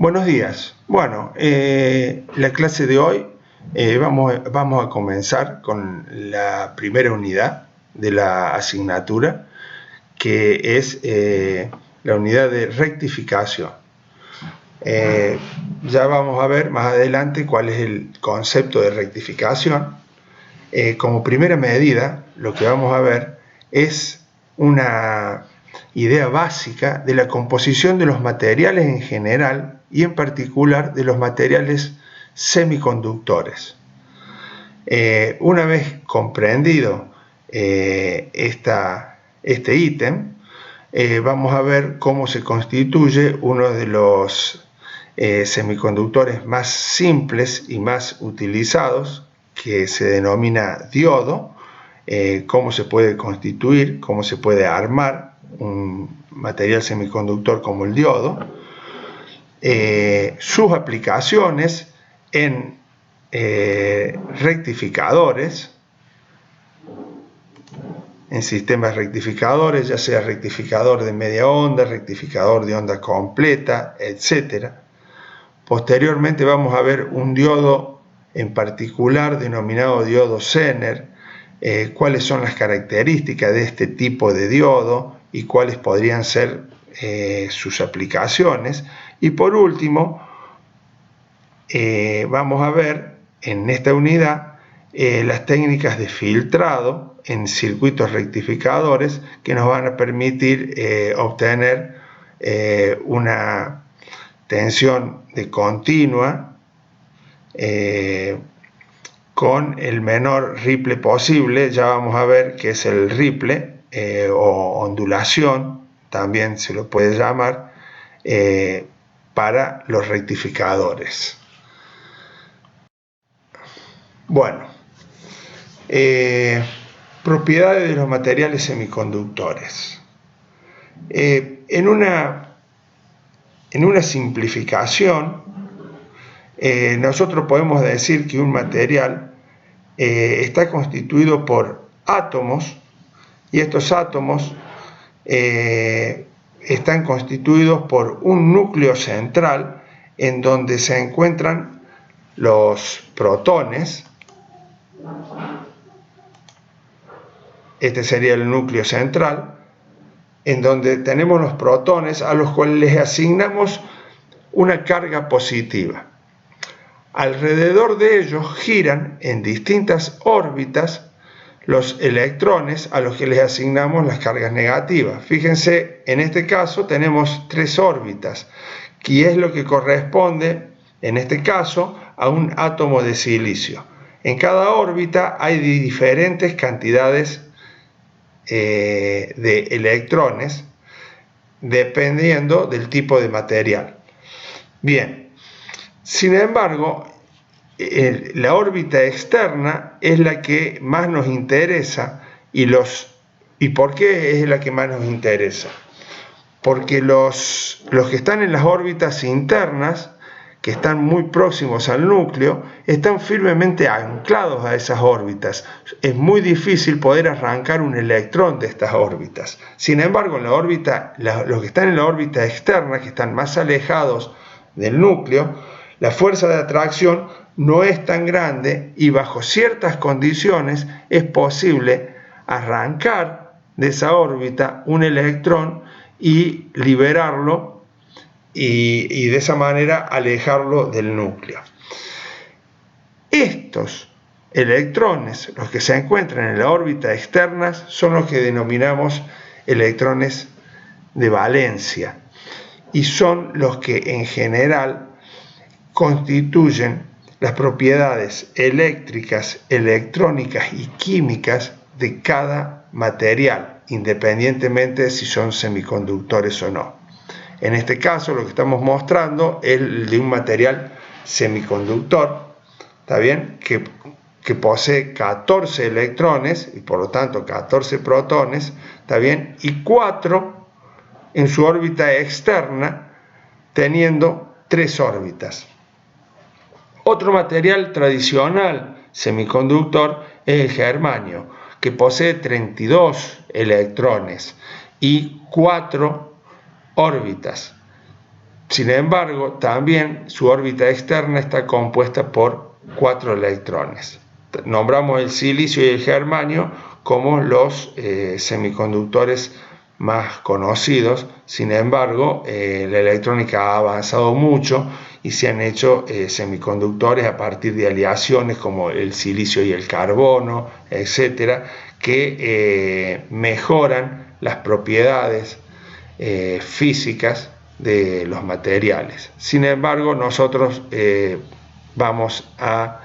Buenos días. Bueno, la clase de hoy vamos a comenzar con la primera unidad de la asignatura, que es la unidad de rectificación. Ya vamos a ver más adelante cuál es el concepto de rectificación. Como primera medida, lo que vamos a ver es una idea básica de la composición de los materiales en general y en particular de los materiales semiconductores. Una vez comprendido este ítem, vamos a ver cómo se constituye uno de los semiconductores más simples y más utilizados, que se denomina diodo, cómo se puede constituir, cómo se puede armar un material semiconductor como el diodo, sus aplicaciones en rectificadores, en sistemas rectificadores, ya sea rectificador de media onda, rectificador de onda completa, etc. Posteriormente vamos a ver un diodo en particular denominado diodo Zener, cuáles son las características de este tipo de diodo y cuáles podrían ser sus aplicaciones. Y por último, vamos a ver en esta unidad las técnicas de filtrado en circuitos rectificadores que nos van a permitir obtener una tensión de continua con el menor ripple posible. Ya vamos a ver qué es el ripple o ondulación, también se lo puede llamar, para los rectificadores. Bueno, propiedades de los materiales semiconductores. En una simplificación, nosotros podemos decir que un material está constituido por átomos, y estos átomos están constituidos por un núcleo central en donde se encuentran los protones. Este sería el núcleo central, en donde tenemos los protones a los cuales les asignamos una carga positiva. Alrededor de ellos giran en distintas órbitas los electrones a los que les asignamos las cargas negativas. Fíjense, en este caso tenemos 3 órbitas, que es lo que corresponde, en este caso, a un átomo de silicio. En cada órbita hay diferentes cantidades de electrones, dependiendo del tipo de material. Bien, sin embargo, la órbita externa es la que más nos interesa. ¿Y por qué es la que más nos interesa? Porque los que están en las órbitas internas, que están muy próximos al núcleo, están firmemente anclados a esas órbitas. Es muy difícil poder arrancar un electrón de estas órbitas. Sin embargo, en la órbita, los que están en la órbita externa, que están más alejados del núcleo, la fuerza de atracción no es tan grande y bajo ciertas condiciones es posible arrancar de esa órbita un electrón y liberarlo y de esa manera alejarlo del núcleo. Estos electrones, los que se encuentran en la órbita externa, son los que denominamos electrones de valencia y son los que en general constituyen las propiedades eléctricas, electrónicas y químicas de cada material, independientemente de si son semiconductores o no. En este caso, lo que estamos mostrando es el de un material semiconductor, ¿está bien? Que posee 14 electrones y por lo tanto 14 protones, ¿está bien? Y 4 en su órbita externa, teniendo 3 órbitas. Otro material tradicional semiconductor es el germanio, que posee 32 electrones y 4 órbitas. Sin embargo, también su órbita externa está compuesta por 4 electrones. Nombramos el silicio y el germanio como los semiconductores más conocidos. Sin embargo, la electrónica ha avanzado mucho y se han hecho semiconductores a partir de aleaciones como el silicio y el carbono, etcétera, que mejoran las propiedades físicas de los materiales. Sin embargo, nosotros vamos a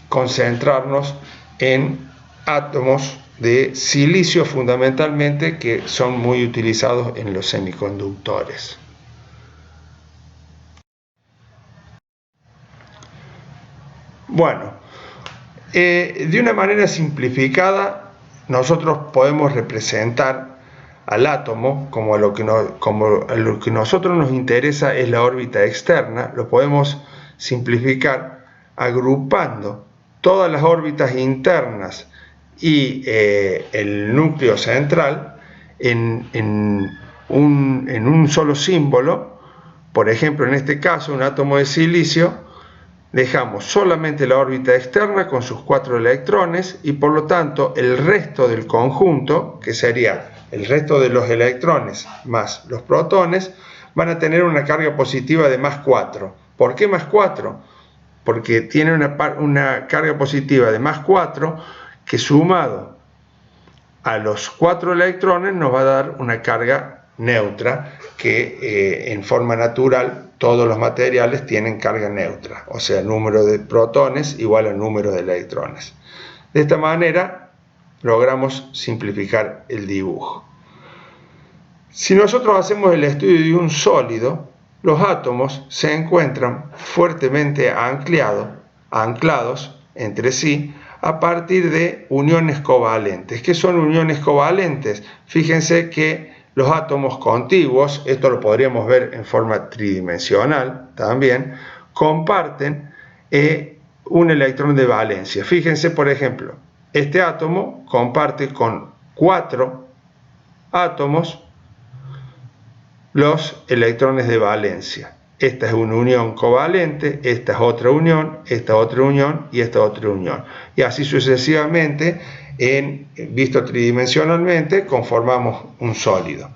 concentrarnos en átomos de silicio fundamentalmente, que son muy utilizados en los semiconductores. Bueno, de una manera simplificada, nosotros podemos representar al átomo como a lo que a nosotros nos interesa es la órbita externa. Lo podemos simplificar agrupando todas las órbitas internas y el núcleo central en un solo símbolo. Por ejemplo, en este caso, un átomo de silicio, dejamos solamente la órbita externa con sus 4 electrones y por lo tanto el resto del conjunto, que sería el resto de los electrones más los protones, van a tener una carga positiva de más 4. ¿Por qué más 4? Porque tiene una carga positiva de más 4 que sumado a los 4 electrones nos va a dar una carga neutra, que en forma natural todos los materiales tienen carga neutra, o sea, el número de protones igual al número de electrones. De esta manera logramos simplificar el dibujo. Si nosotros hacemos el estudio de un sólido, los átomos se encuentran fuertemente anclados entre sí a partir de uniones covalentes. ¿Qué son uniones covalentes? Fíjense que los átomos contiguos, esto lo podríamos ver en forma tridimensional también, comparten un electrón de valencia. Fíjense, por ejemplo, este átomo comparte con 4 átomos los electrones de valencia. Esta es una unión covalente, esta es otra unión, esta otra unión y esta otra unión. Y así sucesivamente, visto tridimensionalmente, conformamos un sólido.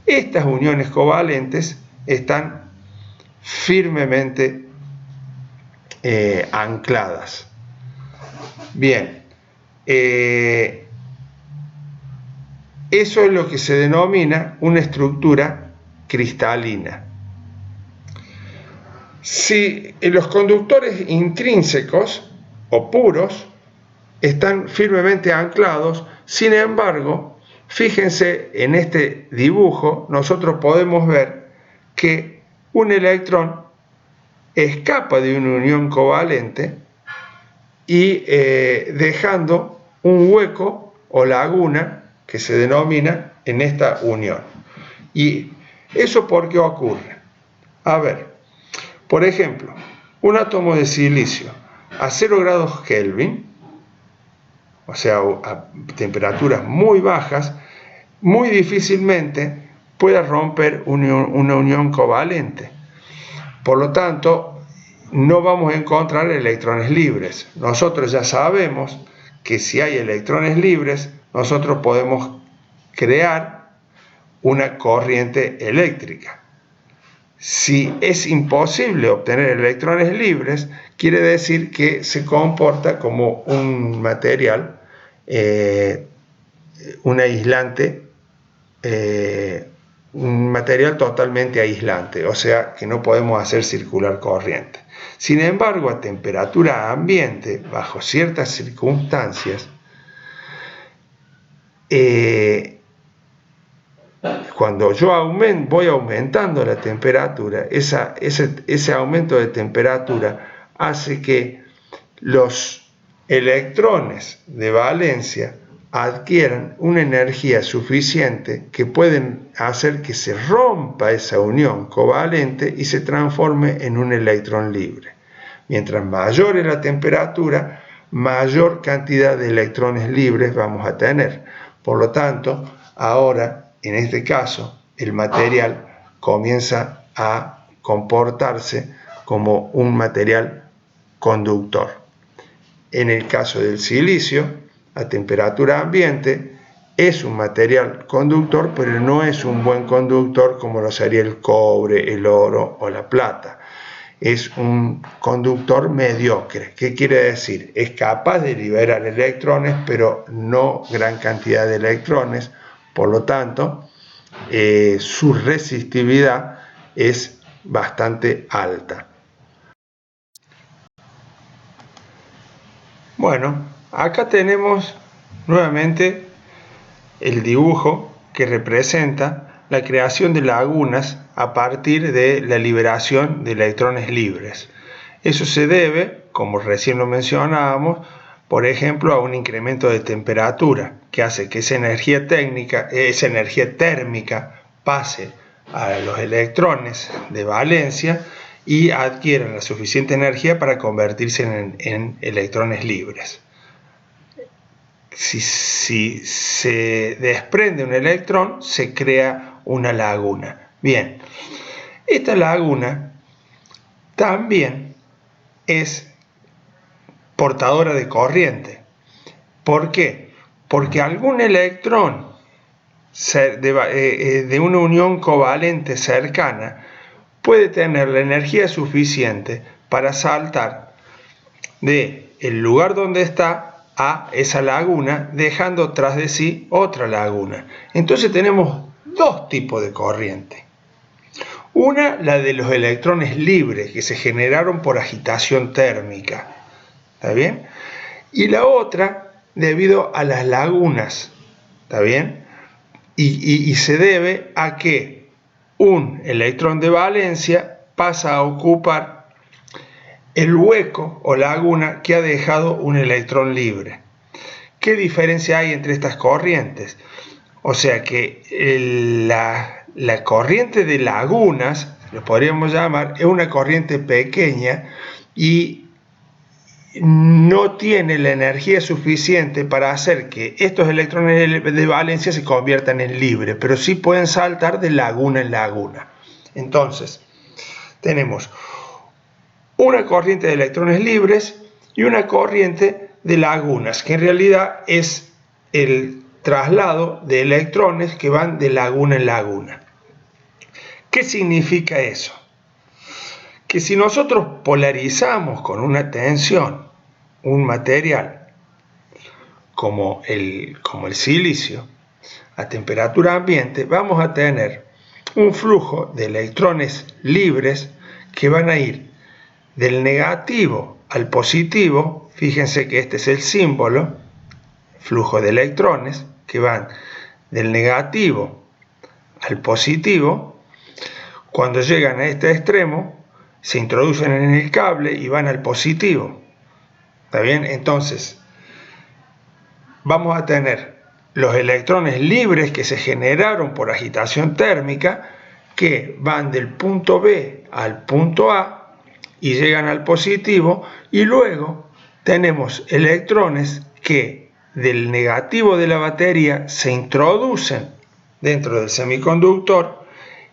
Estas uniones covalentes están firmemente ancladas. Bien, eso es lo que se denomina una estructura cristalina. Si los conductores intrínsecos o puros están firmemente anclados, sin embargo, fíjense en este dibujo, nosotros podemos ver que un electrón escapa de una unión covalente y dejando un hueco o laguna que se denomina en esta unión. ¿Y eso por qué ocurre? A ver, por ejemplo, un átomo de silicio a 0 grados Kelvin, o sea, a temperaturas muy bajas, muy difícilmente pueda romper una unión covalente. Por lo tanto, no vamos a encontrar electrones libres. Nosotros ya sabemos que si hay electrones libres, nosotros podemos crear una corriente eléctrica. Si es imposible obtener electrones libres, quiere decir que se comporta como un material, un aislante, un material totalmente aislante, o sea que no podemos hacer circular corriente. Sin embargo, a temperatura ambiente, bajo ciertas circunstancias, cuando yo voy aumentando la temperatura, ese aumento de temperatura hace que los electrones de valencia adquieran una energía suficiente que pueden hacer que se rompa esa unión covalente y se transforme en un electrón libre. Mientras mayor es la temperatura, mayor cantidad de electrones libres vamos a tener. Por lo tanto, ahora, en este caso, el material comienza a comportarse como un material conductor. En el caso del silicio, a temperatura ambiente, es un material conductor, pero no es un buen conductor como lo sería el cobre, el oro o la plata. Es un conductor mediocre. ¿Qué quiere decir? Es capaz de liberar electrones, pero no gran cantidad de electrones. Por lo tanto, su resistividad es bastante alta. Bueno, acá tenemos nuevamente el dibujo que representa la creación de lagunas a partir de la liberación de electrones libres. Eso se debe, como recién lo mencionábamos, por ejemplo, a un incremento de temperatura que hace que esa energía térmica pase a los electrones de valencia y adquieran la suficiente energía para convertirse en electrones libres. Si se desprende un electrón, se crea una laguna. Bien, esta laguna también es portadora de corriente. ¿Por qué? Porque algún electrón de una unión covalente cercana puede tener la energía suficiente para saltar del lugar donde está a esa laguna, dejando tras de sí otra laguna. Entonces tenemos dos tipos de corriente. Una, la de los electrones libres que se generaron por agitación térmica. ¿Está bien? Y la otra, debido a las lagunas. ¿Está bien? Y se debe a que un electrón de valencia pasa a ocupar el hueco o laguna que ha dejado un electrón libre. ¿Qué diferencia hay entre estas corrientes? O sea que la corriente de lagunas, lo podríamos llamar, es una corriente pequeña y no tiene la energía suficiente para hacer que estos electrones de valencia se conviertan en libres, pero sí pueden saltar de laguna en laguna. Entonces, tenemos una corriente de electrones libres y una corriente de lagunas, que en realidad es el traslado de electrones que van de laguna en laguna. ¿Qué significa eso? Que si nosotros polarizamos con una tensión un material como el silicio a temperatura ambiente, vamos a tener un flujo de electrones libres que van a ir del negativo al positivo. Fíjense que este es el símbolo, flujo de electrones que van del negativo al positivo. Cuando llegan a este extremo, se introducen en el cable y van al positivo. ¿Está bien? Entonces, vamos a tener los electrones libres que se generaron por agitación térmica, que van del punto B al punto A y llegan al positivo, y luego tenemos electrones que del negativo de la batería se introducen dentro del semiconductor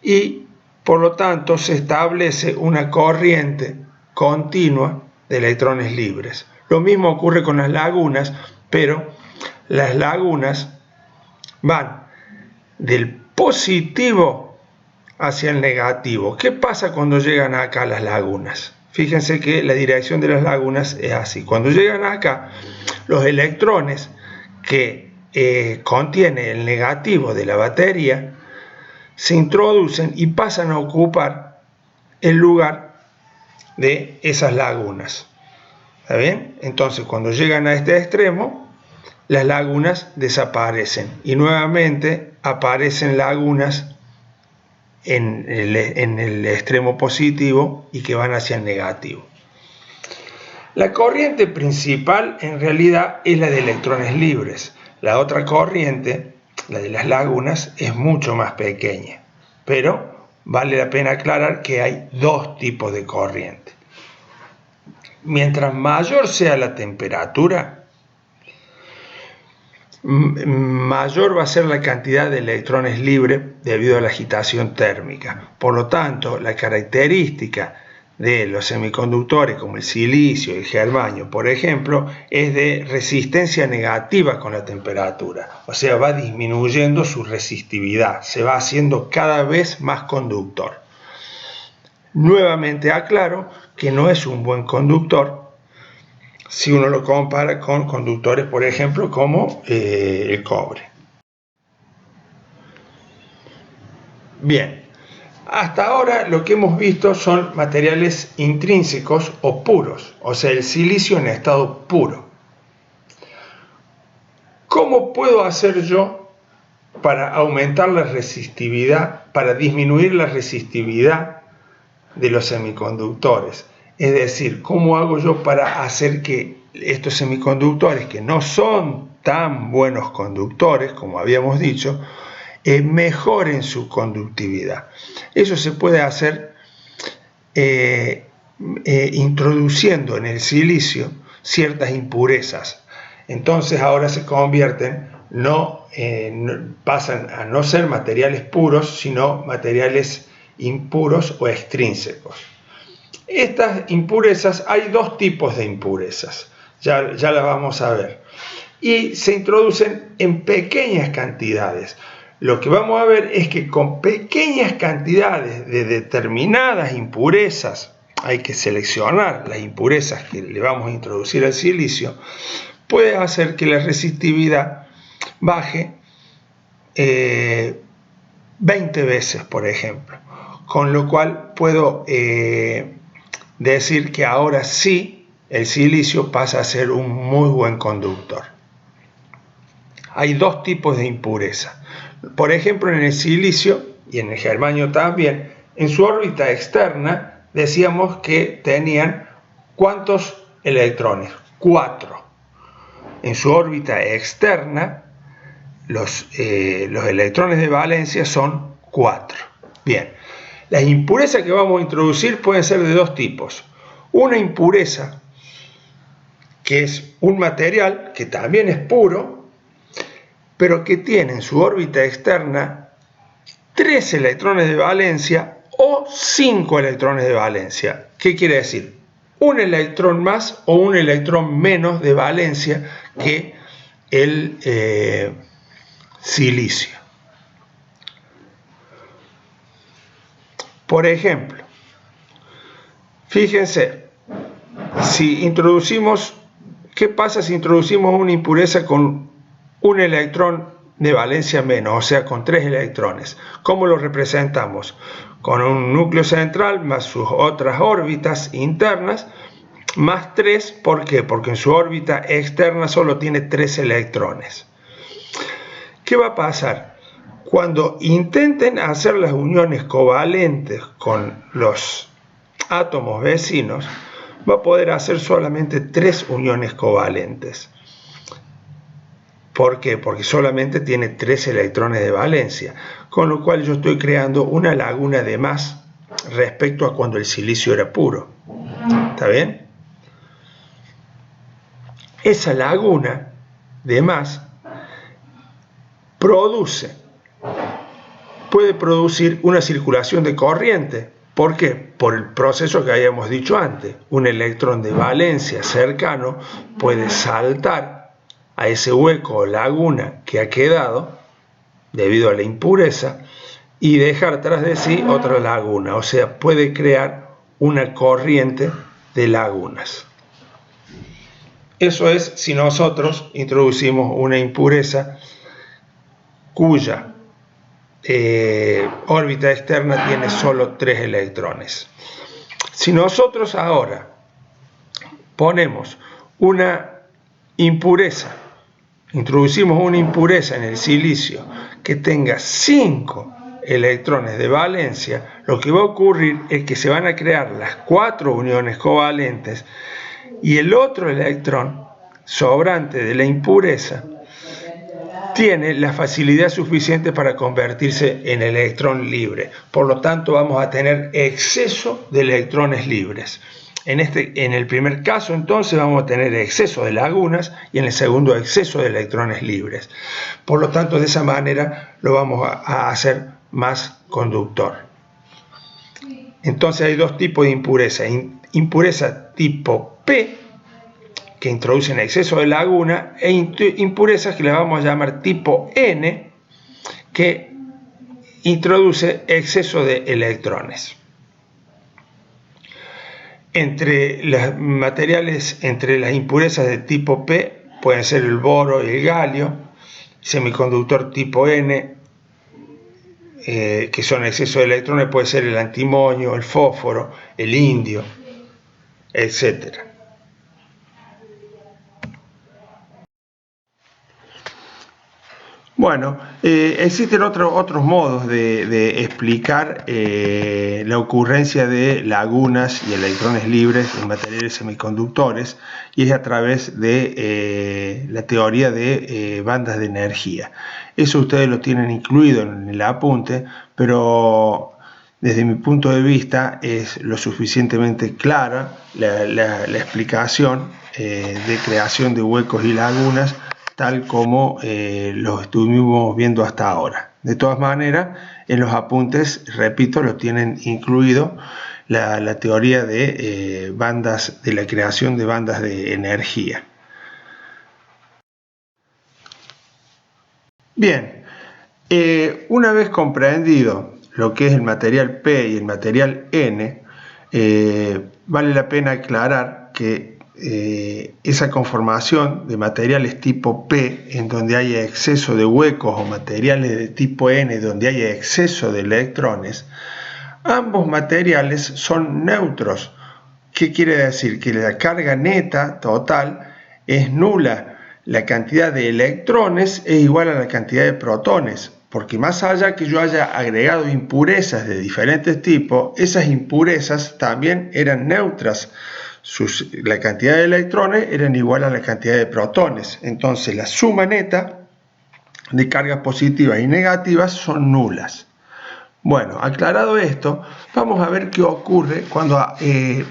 y por lo tanto se establece una corriente continua de electrones libres. Lo mismo ocurre con las lagunas, pero las lagunas van del positivo hacia el negativo. ¿Qué pasa cuando llegan acá las lagunas? Fíjense que la dirección de las lagunas es así. Cuando llegan acá, los electrones que contiene el negativo de la batería se introducen y pasan a ocupar el lugar de esas lagunas. ¿Está bien? Entonces, cuando llegan a este extremo, las lagunas desaparecen y nuevamente aparecen lagunas en el extremo positivo y que van hacia el negativo. La corriente principal en realidad es la de electrones libres. La otra corriente, la de las lagunas, es mucho más pequeña, pero vale la pena aclarar que hay dos tipos de corriente. Mientras mayor sea la temperatura, mayor va a ser la cantidad de electrones libres debido a la agitación térmica. Por lo tanto, la característica de los semiconductores como el silicio y el germanio, por ejemplo, es de resistencia negativa con la temperatura. O sea, va disminuyendo su resistividad, se va haciendo cada vez más conductor. Nuevamente aclaro que no es un buen conductor si uno lo compara con conductores, por ejemplo, como el cobre. Bien, hasta ahora lo que hemos visto son materiales intrínsecos o puros, o sea, el silicio en estado puro. ¿Cómo puedo hacer yo para aumentar la resistividad, para disminuir la resistividad de los semiconductores? Es decir, ¿cómo hago yo para hacer que estos semiconductores, que no son tan buenos conductores, como habíamos dicho, mejoren su conductividad? Eso se puede hacer introduciendo en el silicio ciertas impurezas. Entonces ahora se convierten, pasan a no ser materiales puros, sino materiales impuros o extrínsecos. Estas impurezas, hay dos tipos de impurezas, ya las vamos a ver, y se introducen en pequeñas cantidades. Lo que vamos a ver es que con pequeñas cantidades de determinadas impurezas, hay que seleccionar las impurezas que le vamos a introducir al silicio, puede hacer que la resistividad baje 20 veces, por ejemplo, con lo cual puedo decir que ahora sí el silicio pasa a ser un muy buen conductor. Hay dos tipos de impureza. Por ejemplo, en el silicio y en el germanio también, en su órbita externa decíamos que tenían ¿cuántos electrones? 4. En su órbita externa los electrones de valencia son 4. Bien. Las impurezas que vamos a introducir pueden ser de dos tipos. Una impureza, que es un material que también es puro, pero que tiene en su órbita externa 3 electrones de valencia o 5 electrones de valencia. ¿Qué quiere decir? Un electrón más o un electrón menos de valencia que el silicio. Por ejemplo, fíjense, ¿qué pasa si introducimos una impureza con un electrón de valencia menos, o sea, con 3 electrones? ¿Cómo lo representamos? Con un núcleo central más sus otras órbitas internas, más 3, ¿por qué? Porque en su órbita externa solo tiene 3 electrones. ¿Qué va a pasar? Cuando intenten hacer las uniones covalentes con los átomos vecinos, va a poder hacer solamente 3 uniones covalentes. ¿Por qué? Porque solamente tiene 3 electrones de valencia, con lo cual yo estoy creando una laguna de más respecto a cuando el silicio era puro. ¿Está bien? Esa laguna de más puede producir una circulación de corriente. ¿Por qué? Por el proceso que habíamos dicho antes. Un electrón de valencia cercano puede saltar a ese hueco o laguna que ha quedado debido a la impureza y dejar tras de sí otra laguna. O sea, puede crear una corriente de lagunas. Eso es si nosotros introducimos una impureza cuya órbita externa tiene solo 3 electrones. Si nosotros ahora ponemos una impureza, introducimos una impureza en el silicio que tenga 5 electrones de valencia, lo que va a ocurrir es que se van a crear las 4 uniones covalentes y el otro electrón sobrante de la impureza tiene la facilidad suficiente para convertirse en electrón libre. Por lo tanto, vamos a tener exceso de electrones libres. En el primer caso, entonces, vamos a tener exceso de lagunas y en el segundo, exceso de electrones libres. Por lo tanto, de esa manera lo vamos a hacer más conductor. Entonces, hay dos tipos de impureza. Impureza tipo P, que introducen exceso de laguna, e impurezas que le vamos a llamar tipo N, que introduce exceso de electrones. Entre las impurezas de tipo P pueden ser el boro y el galio, semiconductor tipo N, que son exceso de electrones, puede ser el antimonio, el fósforo, el indio, etc. Bueno, existen otros modos de explicar la ocurrencia de lagunas y electrones libres en materiales semiconductores, y es a través de la teoría de bandas de energía. Eso ustedes lo tienen incluido en el apunte, pero desde mi punto de vista es lo suficientemente clara la explicación de creación de huecos y lagunas, tal como los estuvimos viendo hasta ahora. De todas maneras, en los apuntes, repito, lo tienen incluido la teoría de de la creación de bandas de energía. Bien, una vez comprendido lo que es el material P y el material N, vale la pena aclarar que esa conformación de materiales tipo P, en donde haya exceso de huecos, o materiales de tipo N, donde haya exceso de electrones, ambos materiales son neutros. ¿Qué quiere decir? Que la carga neta total es nula. La cantidad de electrones es igual a la cantidad de protones, porque más allá que yo haya agregado impurezas de diferentes tipos, esas impurezas también eran neutras. La cantidad de electrones eran igual a la cantidad de protones. Entonces, la suma neta de cargas positivas y negativas son nulas. Bueno, aclarado esto, vamos a ver qué ocurre cuando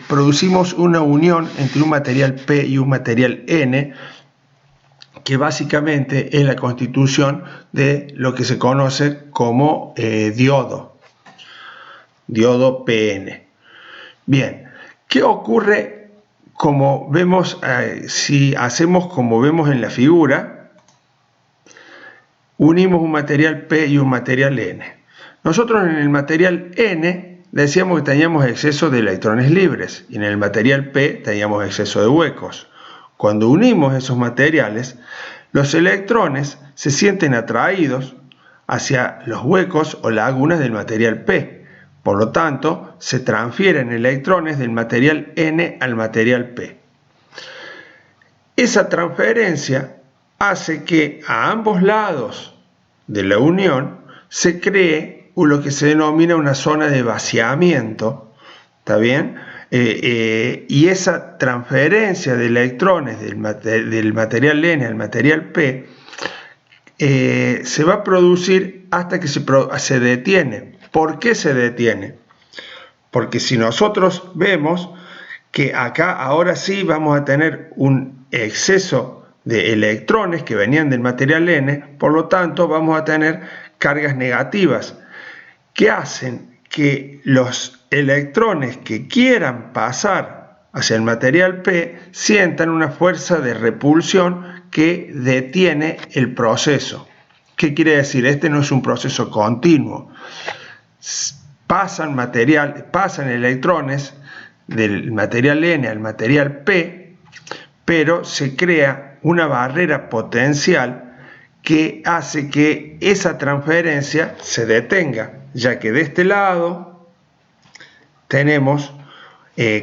producimos una unión entre un material P y un material N, que básicamente es la constitución de lo que se conoce como diodo PN. Bien, ¿qué ocurre como vemos, si hacemos como vemos en la figura? Unimos un material P y un material N. Nosotros en el material N decíamos que teníamos exceso de electrones libres, y en el material P teníamos exceso de huecos. Cuando unimos esos materiales, los electrones se sienten atraídos hacia los huecos o lagunas del material P. Por lo tanto, se transfieren electrones del material N al material P. Esa transferencia hace que a ambos lados de la unión se cree lo que se denomina una zona de vaciamiento, ¿está bien? Y esa transferencia de electrones del material N al material P se va a producir hasta que se detiene. ¿Por qué se detiene? Porque si nosotros vemos que acá ahora sí vamos a tener un exceso de electrones que venían del material N, por lo tanto vamos a tener cargas negativas que hacen que los electrones que quieran pasar hacia el material P sientan una fuerza de repulsión que detiene el proceso. ¿Qué quiere decir? Este no es un proceso continuo. Pasan electrones del material N al material P, pero se crea una barrera potencial que hace que esa transferencia se detenga, ya que de este lado tenemos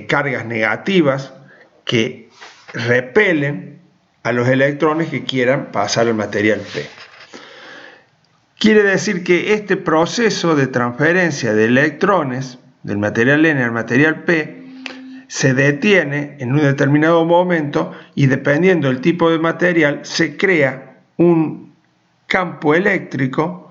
cargas negativas que repelen a los electrones que quieran pasar al material P. Quiere decir que este proceso de transferencia de electrones del material N al material P se detiene en un determinado momento, y dependiendo del tipo de material se crea un campo eléctrico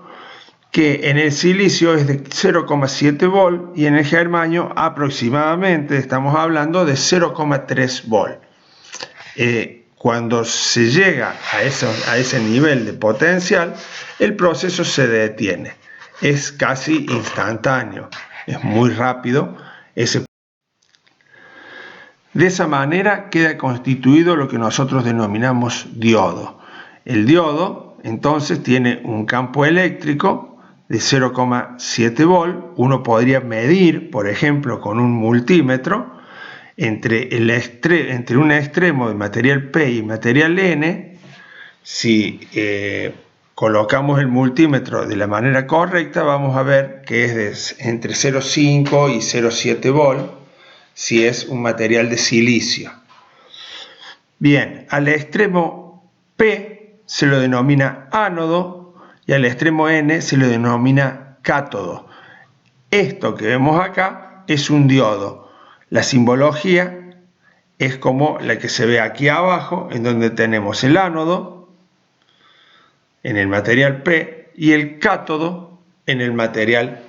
que en el silicio es de 0,7 volt y en el germanio aproximadamente estamos hablando de 0,3 volt. Cuando se llega a ese nivel de potencial, el proceso se detiene. Es casi instantáneo, es muy rápido. De esa manera queda constituido lo que nosotros denominamos diodo. El diodo entonces tiene un campo eléctrico de 0,7 volt. Uno podría medir, por ejemplo, con un multímetro entre un extremo de material P y material N. Si colocamos el multímetro de la manera correcta, vamos a ver que es entre 0,5 y 0,7 volt si es un material de silicio. Bien, al extremo P se lo denomina ánodo y al extremo N se lo denomina cátodo. Esto que vemos acá es un diodo. La simbología es como la que se ve aquí abajo, en donde tenemos el ánodo en el material P y el cátodo en el material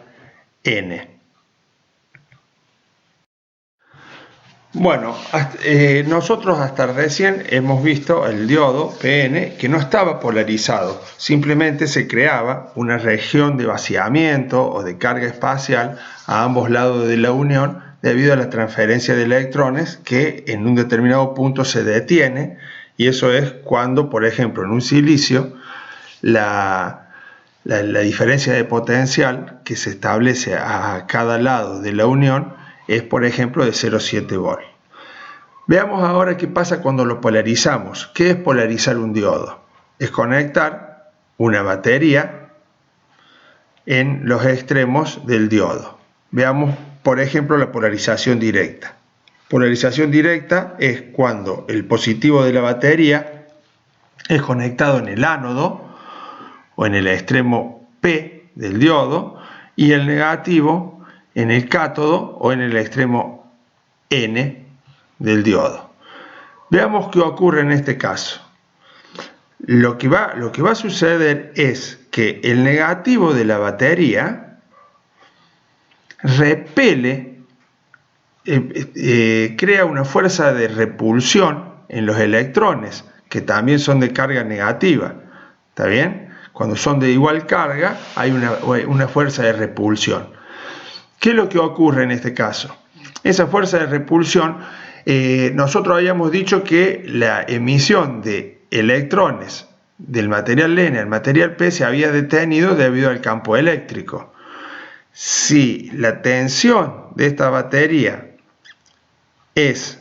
N. Bueno, nosotros hasta recién hemos visto el diodo PN que no estaba polarizado, simplemente se creaba una región de vaciamiento o de carga espacial a ambos lados de la unión debido a la transferencia de electrones que en un determinado punto se detiene, y eso es cuando, por ejemplo, en un silicio la diferencia de potencial que se establece a cada lado de la unión es, por ejemplo, de 0,7 volt. Veamos ahora qué pasa cuando lo polarizamos. ¿Qué es polarizar un diodo? Es conectar una batería en los extremos del diodo. Veamos, por ejemplo, la polarización directa. Polarización directa es cuando el positivo de la batería es conectado en el ánodo o en el extremo P del diodo y el negativo en el cátodo o en el extremo N del diodo. Veamos qué ocurre en este caso. Lo que va a suceder es que el negativo de la batería repele, crea una fuerza de repulsión en los electrones, que también son de carga negativa. ¿Está bien? Cuando son de igual carga, hay una fuerza de repulsión. ¿Qué es lo que ocurre en este caso? Esa fuerza de repulsión, nosotros habíamos dicho que la emisión de electrones del material N al material P se había detenido debido al campo eléctrico. Si la tensión de esta batería es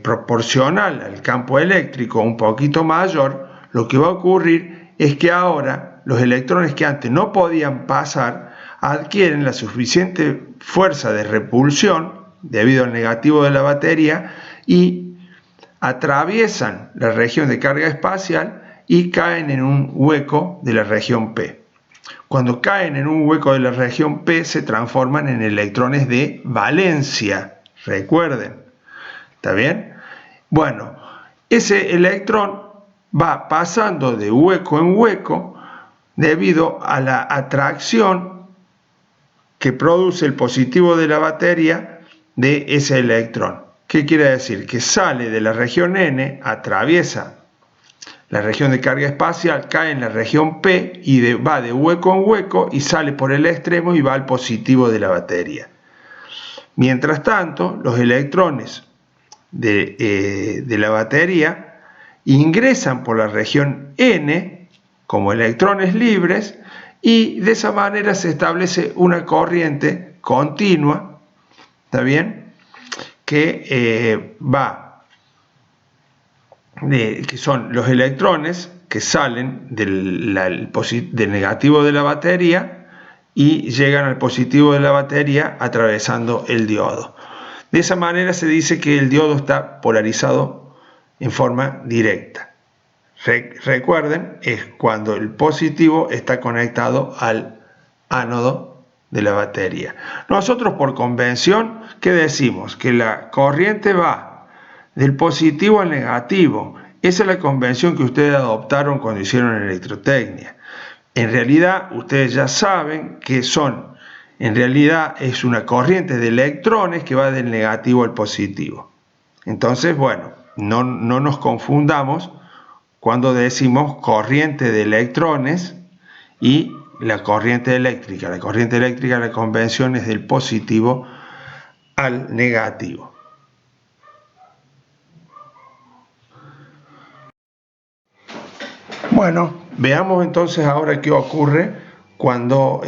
proporcional al campo eléctrico un poquito mayor, lo que va a ocurrir es que ahora los electrones que antes no podían pasar adquieren la suficiente fuerza de repulsión debido al negativo de la batería y atraviesan la región de carga espacial y caen en un hueco de la región P. Cuando caen en un hueco de la región P se transforman en electrones de valencia, recuerden, ¿está bien? Bueno, ese electrón va pasando de hueco en hueco debido a la atracción que produce el positivo de la batería de ese electrón. ¿Qué quiere decir? Que sale de la región N, atraviesa la región de carga espacial, cae en la región P y va de hueco en hueco y sale por el extremo y va al positivo de la batería. Mientras tanto, los electrones de la batería ingresan por la región N como electrones libres y de esa manera se establece una corriente continua, ¿está bien? Que que son los electrones que salen del negativo de la batería y llegan al positivo de la batería atravesando el diodo. De esa manera se dice que el diodo está polarizado en forma directa. Recuerden, es cuando el positivo está conectado al ánodo de la batería. Nosotros por convención, ¿qué decimos? Que la corriente va del positivo al negativo Esa es la convención que ustedes adoptaron cuando hicieron electrotecnia. En realidad, ustedes ya saben que en realidad es una corriente de electrones que va del negativo al positivo. Entonces, bueno, no nos confundamos cuando decimos corriente de electrones y la corriente eléctrica. La corriente eléctrica, la convención es del positivo al negativo. Bueno, veamos entonces ahora qué ocurre cuando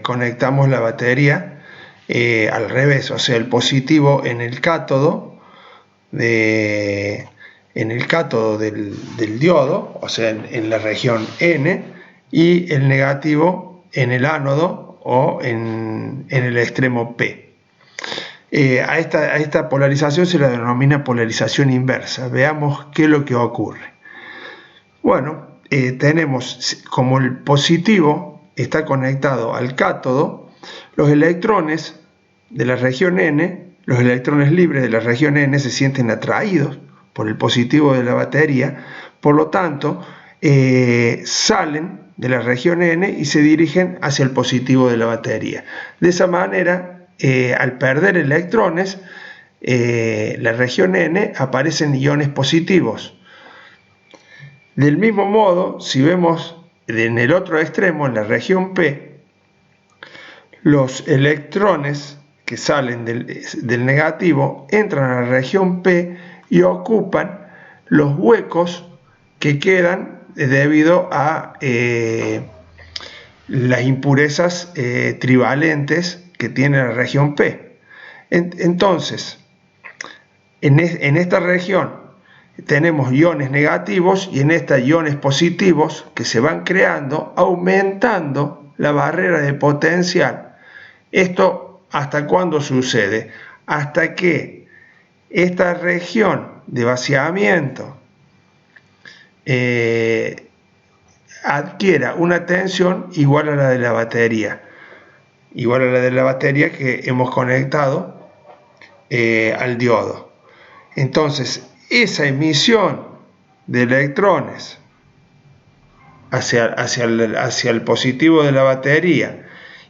conectamos la batería al revés, o sea, el positivo en el cátodo del diodo, o sea, en la región N, y el negativo en el ánodo o en el extremo P. A esta polarización se la denomina polarización inversa. Veamos qué es lo que ocurre. Bueno, tenemos como el positivo está conectado al cátodo, los electrones de la región N, los electrones libres de la región N se sienten atraídos por el positivo de la batería, por lo tanto salen de la región N y se dirigen hacia el positivo de la batería. De esa manera, al perder electrones, la región N aparecen iones positivos. Del mismo modo, si vemos en el otro extremo, en la región P, los electrones que salen del negativo entran a la región P y ocupan los huecos que quedan debido a las impurezas trivalentes que tiene la región P. Entonces, en esta región tenemos iones negativos y en esta iones positivos que se van creando, aumentando la barrera de potencial. ¿Esto hasta cuándo sucede? Hasta que esta región de vaciamiento adquiera una tensión igual a la de la batería, que hemos conectado al diodo. Entonces, esa emisión de electrones hacia el positivo de la batería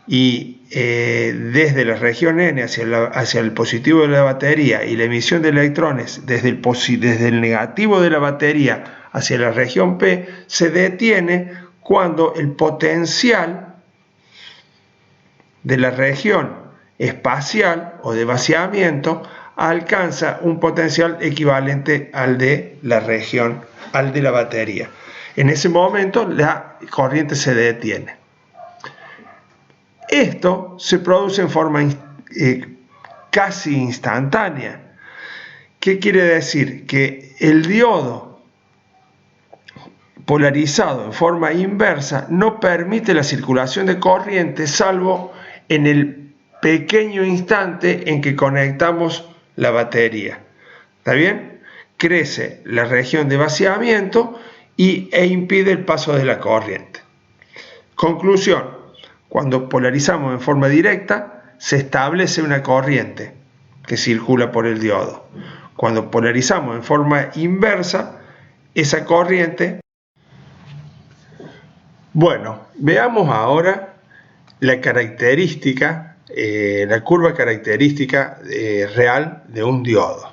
y desde la región N hacia el positivo de la batería, y la emisión de electrones desde el negativo de la batería hacia la región P se detiene cuando el potencial de la región espacial o de vaciamiento alcanza un potencial equivalente al de la batería. En ese momento la corriente se detiene. Esto se produce en forma casi instantánea. ¿Qué quiere decir? Que el diodo polarizado en forma inversa no permite la circulación de corriente salvo en el pequeño instante en que conectamos la batería. ¿Está bien? Crece la región de vaciamiento e impide el paso de la corriente. Conclusión: cuando polarizamos en forma directa, se establece una corriente que circula por el diodo. Cuando polarizamos en forma inversa, esa corriente... Bueno, veamos ahora la característica, la curva característica real de un diodo.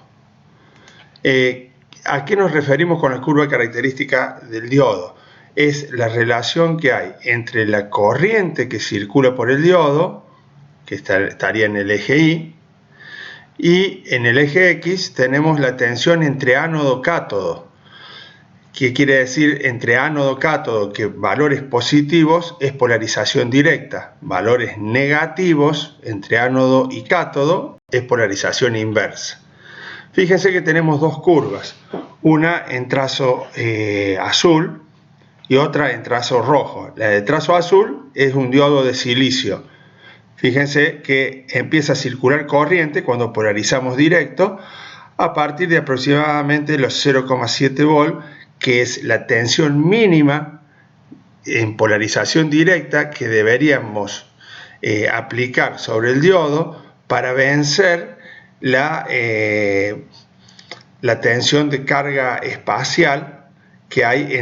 ¿A qué nos referimos con la curva característica del diodo? Es la relación que hay entre la corriente que circula por el diodo, que estaría en el eje Y en el eje X tenemos la tensión entre ánodo-cátodo. ¿Qué quiere decir entre ánodo-cátodo? Que valores positivos es polarización directa, valores negativos entre ánodo y cátodo es polarización inversa. Fíjense que tenemos dos curvas, una en trazo azul y otra en trazo rojo. La de trazo azul es un diodo de silicio. Fíjense que empieza a circular corriente cuando polarizamos directo a partir de aproximadamente los 0,7 volt, que es la tensión mínima en polarización directa que deberíamos aplicar sobre el diodo para vencer la la tensión de carga espacial que hay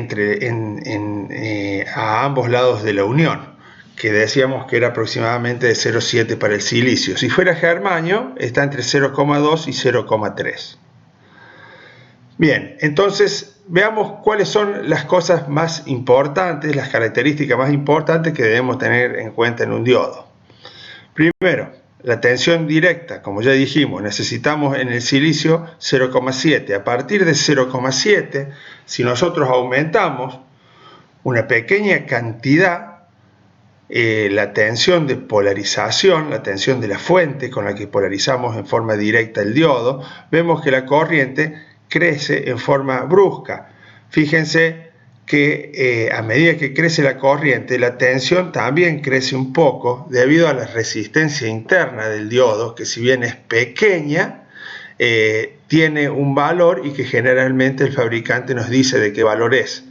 a ambos lados de la unión, que decíamos que era aproximadamente de 0,7 para el silicio. Si fuera germanio, está entre 0,2 y 0,3. Bien, entonces veamos cuáles son las cosas más importantes, las características más importantes que debemos tener en cuenta en un diodo. Primero, la tensión directa, como ya dijimos, necesitamos en el silicio 0,7. A partir de 0,7, si nosotros aumentamos una pequeña cantidad, la tensión de polarización, la tensión de la fuente con la que polarizamos en forma directa el diodo, vemos que la corriente crece en forma brusca. Fíjense que a medida que crece la corriente, la tensión también crece un poco debido a la resistencia interna del diodo, que si bien es pequeña, tiene un valor y que generalmente el fabricante nos dice de qué valor es.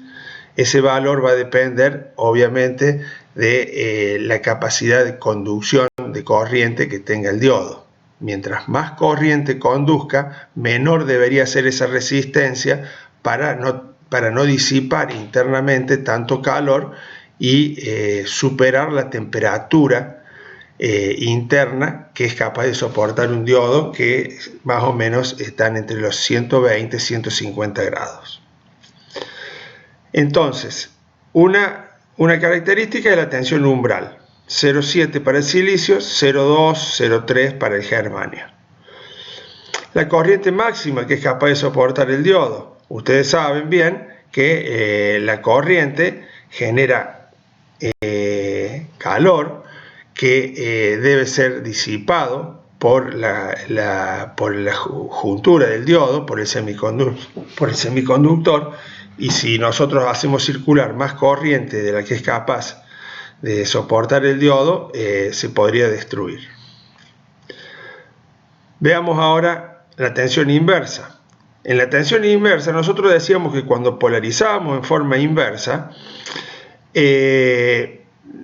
Ese valor va a depender, obviamente, de la capacidad de conducción de corriente que tenga el diodo. Mientras más corriente conduzca, menor debería ser esa resistencia para no disipar internamente tanto calor y superar la temperatura interna que es capaz de soportar un diodo, que más o menos están entre los 120 y 150 grados. Entonces, una característica es la tensión umbral, 0,7 para el silicio, 0,2, 0,3 para el germanio. La corriente máxima que es capaz de soportar el diodo. Ustedes saben bien que la corriente genera calor que debe ser disipado por la juntura del diodo, por el semiconductor, y si nosotros hacemos circular más corriente de la que es capaz de soportar el diodo, se podría destruir. Veamos ahora la tensión inversa. En la tensión inversa nosotros decíamos que cuando polarizábamos en forma inversa,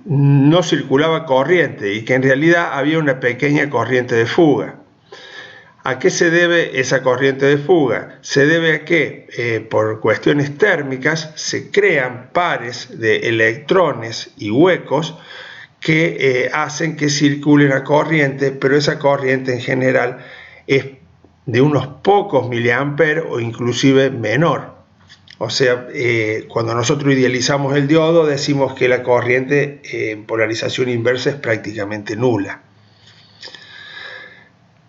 no circulaba corriente y que en realidad había una pequeña corriente de fuga. ¿A qué se debe esa corriente de fuga? Se debe a que por cuestiones térmicas se crean pares de electrones y huecos que hacen que circule la corriente, pero esa corriente en general es de unos pocos miliamperes o inclusive menor. O sea, cuando nosotros idealizamos el diodo decimos que la corriente en polarización inversa es prácticamente nula.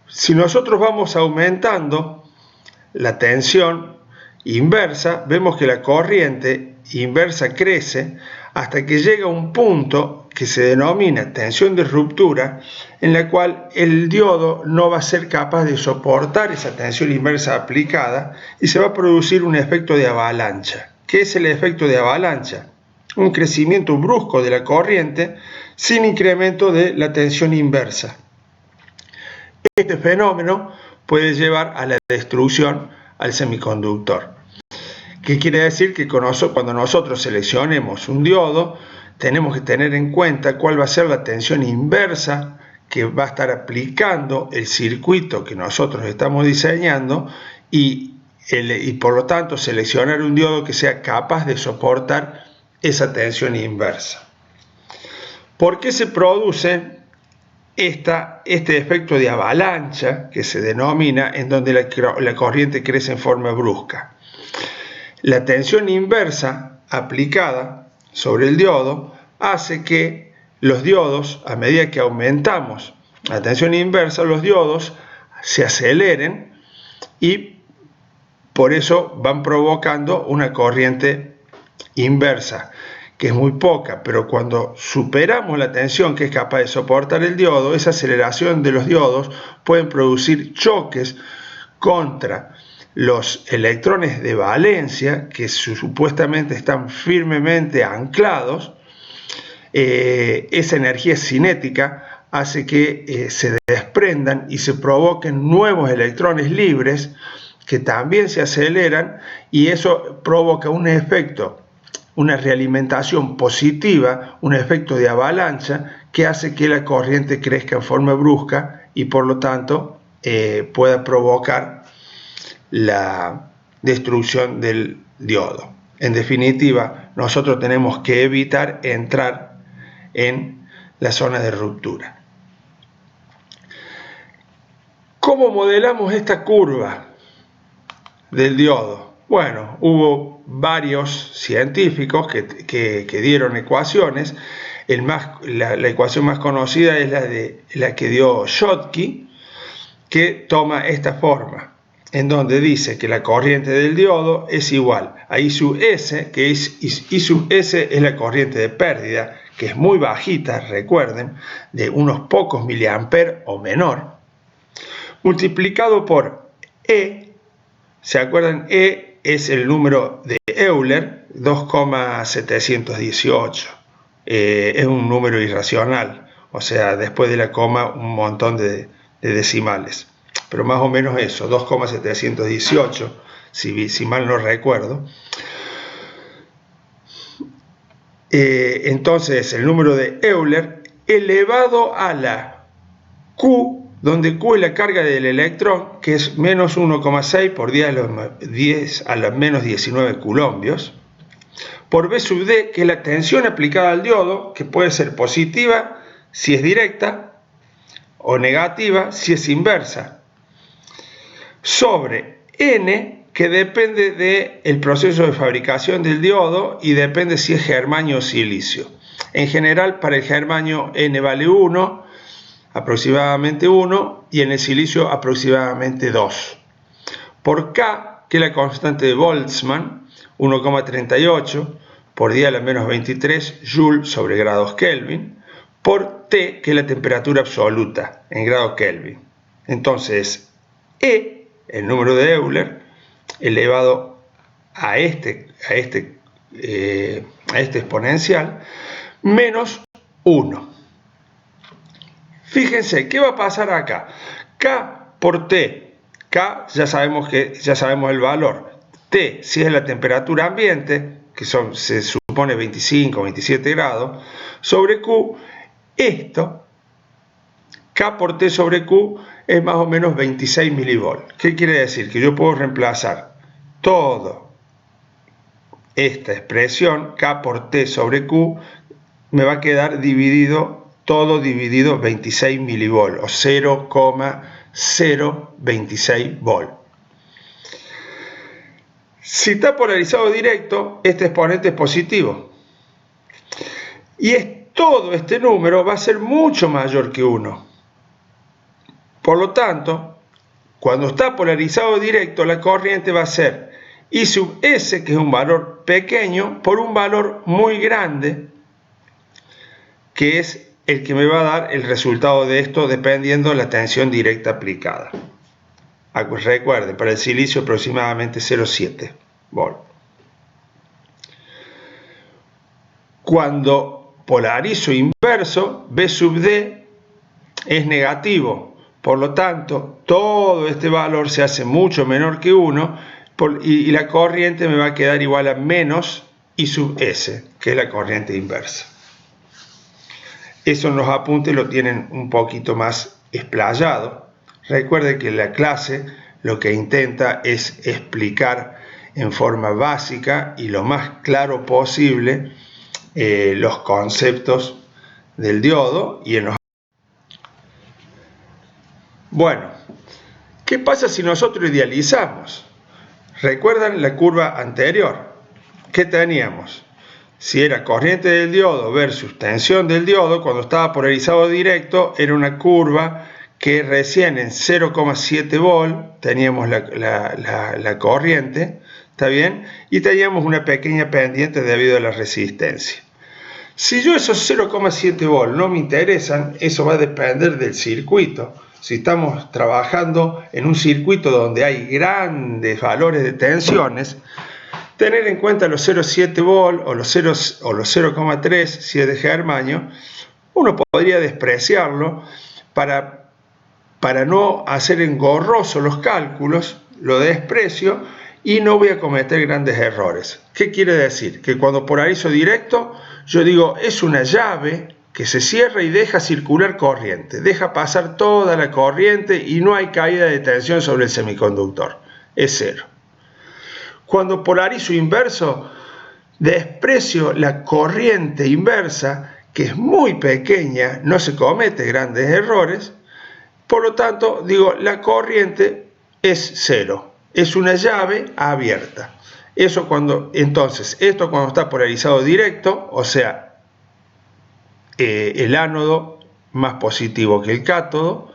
Si nosotros vamos aumentando la tensión inversa, vemos que la corriente inversa crece hasta que llega a un punto que se denomina tensión de ruptura, en la cual el diodo no va a ser capaz de soportar esa tensión inversa aplicada y se va a producir un efecto de avalancha. ¿Qué es el efecto de avalancha? Un crecimiento brusco de la corriente sin incremento de la tensión inversa. Este fenómeno puede llevar a la destrucción al semiconductor. ¿Qué quiere decir? Que cuando nosotros seleccionemos un diodo, tenemos que tener en cuenta cuál va a ser la tensión inversa que va a estar aplicando el circuito que nosotros estamos diseñando y por lo tanto seleccionar un diodo que sea capaz de soportar esa tensión inversa. ¿Por qué se produce este efecto de avalancha que se denomina, en donde la corriente crece en forma brusca? La tensión inversa aplicada sobre el diodo hace que los diodos, a medida que aumentamos la tensión inversa, los diodos se aceleren y por eso van provocando una corriente inversa, que es muy poca, pero cuando superamos la tensión que es capaz de soportar el diodo, esa aceleración de los diodos pueden producir choques contra los electrones de valencia que supuestamente están firmemente anclados. Esa energía cinética hace que se desprendan y se provoquen nuevos electrones libres que también se aceleran, y eso provoca un efecto, una realimentación positiva, un efecto de avalancha que hace que la corriente crezca en forma brusca y por lo tanto pueda provocar la destrucción del diodo. En definitiva, nosotros tenemos que evitar entrar en la zona de ruptura. ¿Cómo modelamos esta curva del diodo? Bueno, hubo varios científicos que dieron ecuaciones. La ecuación más conocida es la que dio Schottky, que toma esta forma, en donde dice que la corriente del diodo es igual a I sub S, que I sub S es la corriente de pérdida, que es muy bajita, recuerden, de unos pocos miliamperes o menor, multiplicado por E. ¿Se acuerdan? E es el número de Euler, 2,718. Es un número irracional, o sea, después de la coma un montón de decimales, pero más o menos eso, 2,718, si mal no recuerdo. Entonces el número de Euler elevado a la Q, donde Q es la carga del electrón, que es menos 1,6 por 10 a la menos 19 coulombios, por B sub D, que es la tensión aplicada al diodo, que puede ser positiva si es directa o negativa si es inversa, sobre N, que depende del proceso de fabricación del diodo y depende si es germanio o silicio. En general, para el germanio N vale 1, aproximadamente 1, y en el silicio aproximadamente 2. Por K, que es la constante de Boltzmann, 1,38 por 10 a la menos 23 Joule sobre grados Kelvin, por T, que es la temperatura absoluta en grados Kelvin. Entonces, E, el número de Euler, elevado a este exponencial, menos 1. Fíjense, ¿qué va a pasar acá? K por T. K ya sabemos el valor. T, si es la temperatura ambiente, que se supone 25 o 27 grados, sobre Q, esto, K por T sobre Q, es más o menos 26 milivolts. ¿Qué quiere decir? Que yo puedo reemplazar toda esta expresión, K por T sobre Q, me va a quedar todo dividido 26 milivolts, o 0,026 volts. Si está polarizado directo, este exponente es positivo. Y todo este número va a ser mucho mayor que 1. Por lo tanto, cuando está polarizado directo, la corriente va a ser I sub S, que es un valor pequeño, por un valor muy grande, que es el que me va a dar el resultado de esto dependiendo de la tensión directa aplicada. Recuerden, para el silicio aproximadamente 0,7 volt. Cuando polarizo inverso, B sub D es negativo. Por lo tanto, todo este valor se hace mucho menor que 1 y la corriente me va a quedar igual a menos I sub S, que es la corriente inversa. Eso en los apuntes lo tienen un poquito más explayado. Recuerden que la clase lo que intenta es explicar en forma básica y lo más claro posible los conceptos del diodo y en los... Bueno, ¿qué pasa si nosotros idealizamos? ¿Recuerdan la curva anterior? ¿Qué teníamos? Si era corriente del diodo versus tensión del diodo, cuando estaba polarizado directo, era una curva que recién en 0,7 volt teníamos la corriente, ¿está bien? Y teníamos una pequeña pendiente debido a la resistencia. Si yo esos 0,7 volt no me interesan, eso va a depender del circuito. Si estamos trabajando en un circuito donde hay grandes valores de tensiones, tener en cuenta los 0,7 volt o los 0,3 si es de germanio, uno podría despreciarlo para no hacer engorroso los cálculos, lo desprecio y no voy a cometer grandes errores. ¿Qué quiere decir? Que cuando polarizo directo, yo digo, es una llave que se cierra y deja circular corriente, deja pasar toda la corriente y no hay caída de tensión sobre el semiconductor. es 0. Cuando polarizo inverso, desprecio la corriente inversa, que es muy pequeña, no se comete grandes errores, por lo tanto, digo, la corriente es 0, es una llave abierta. Entonces, esto cuando está polarizado directo, o sea, el ánodo más positivo que el cátodo,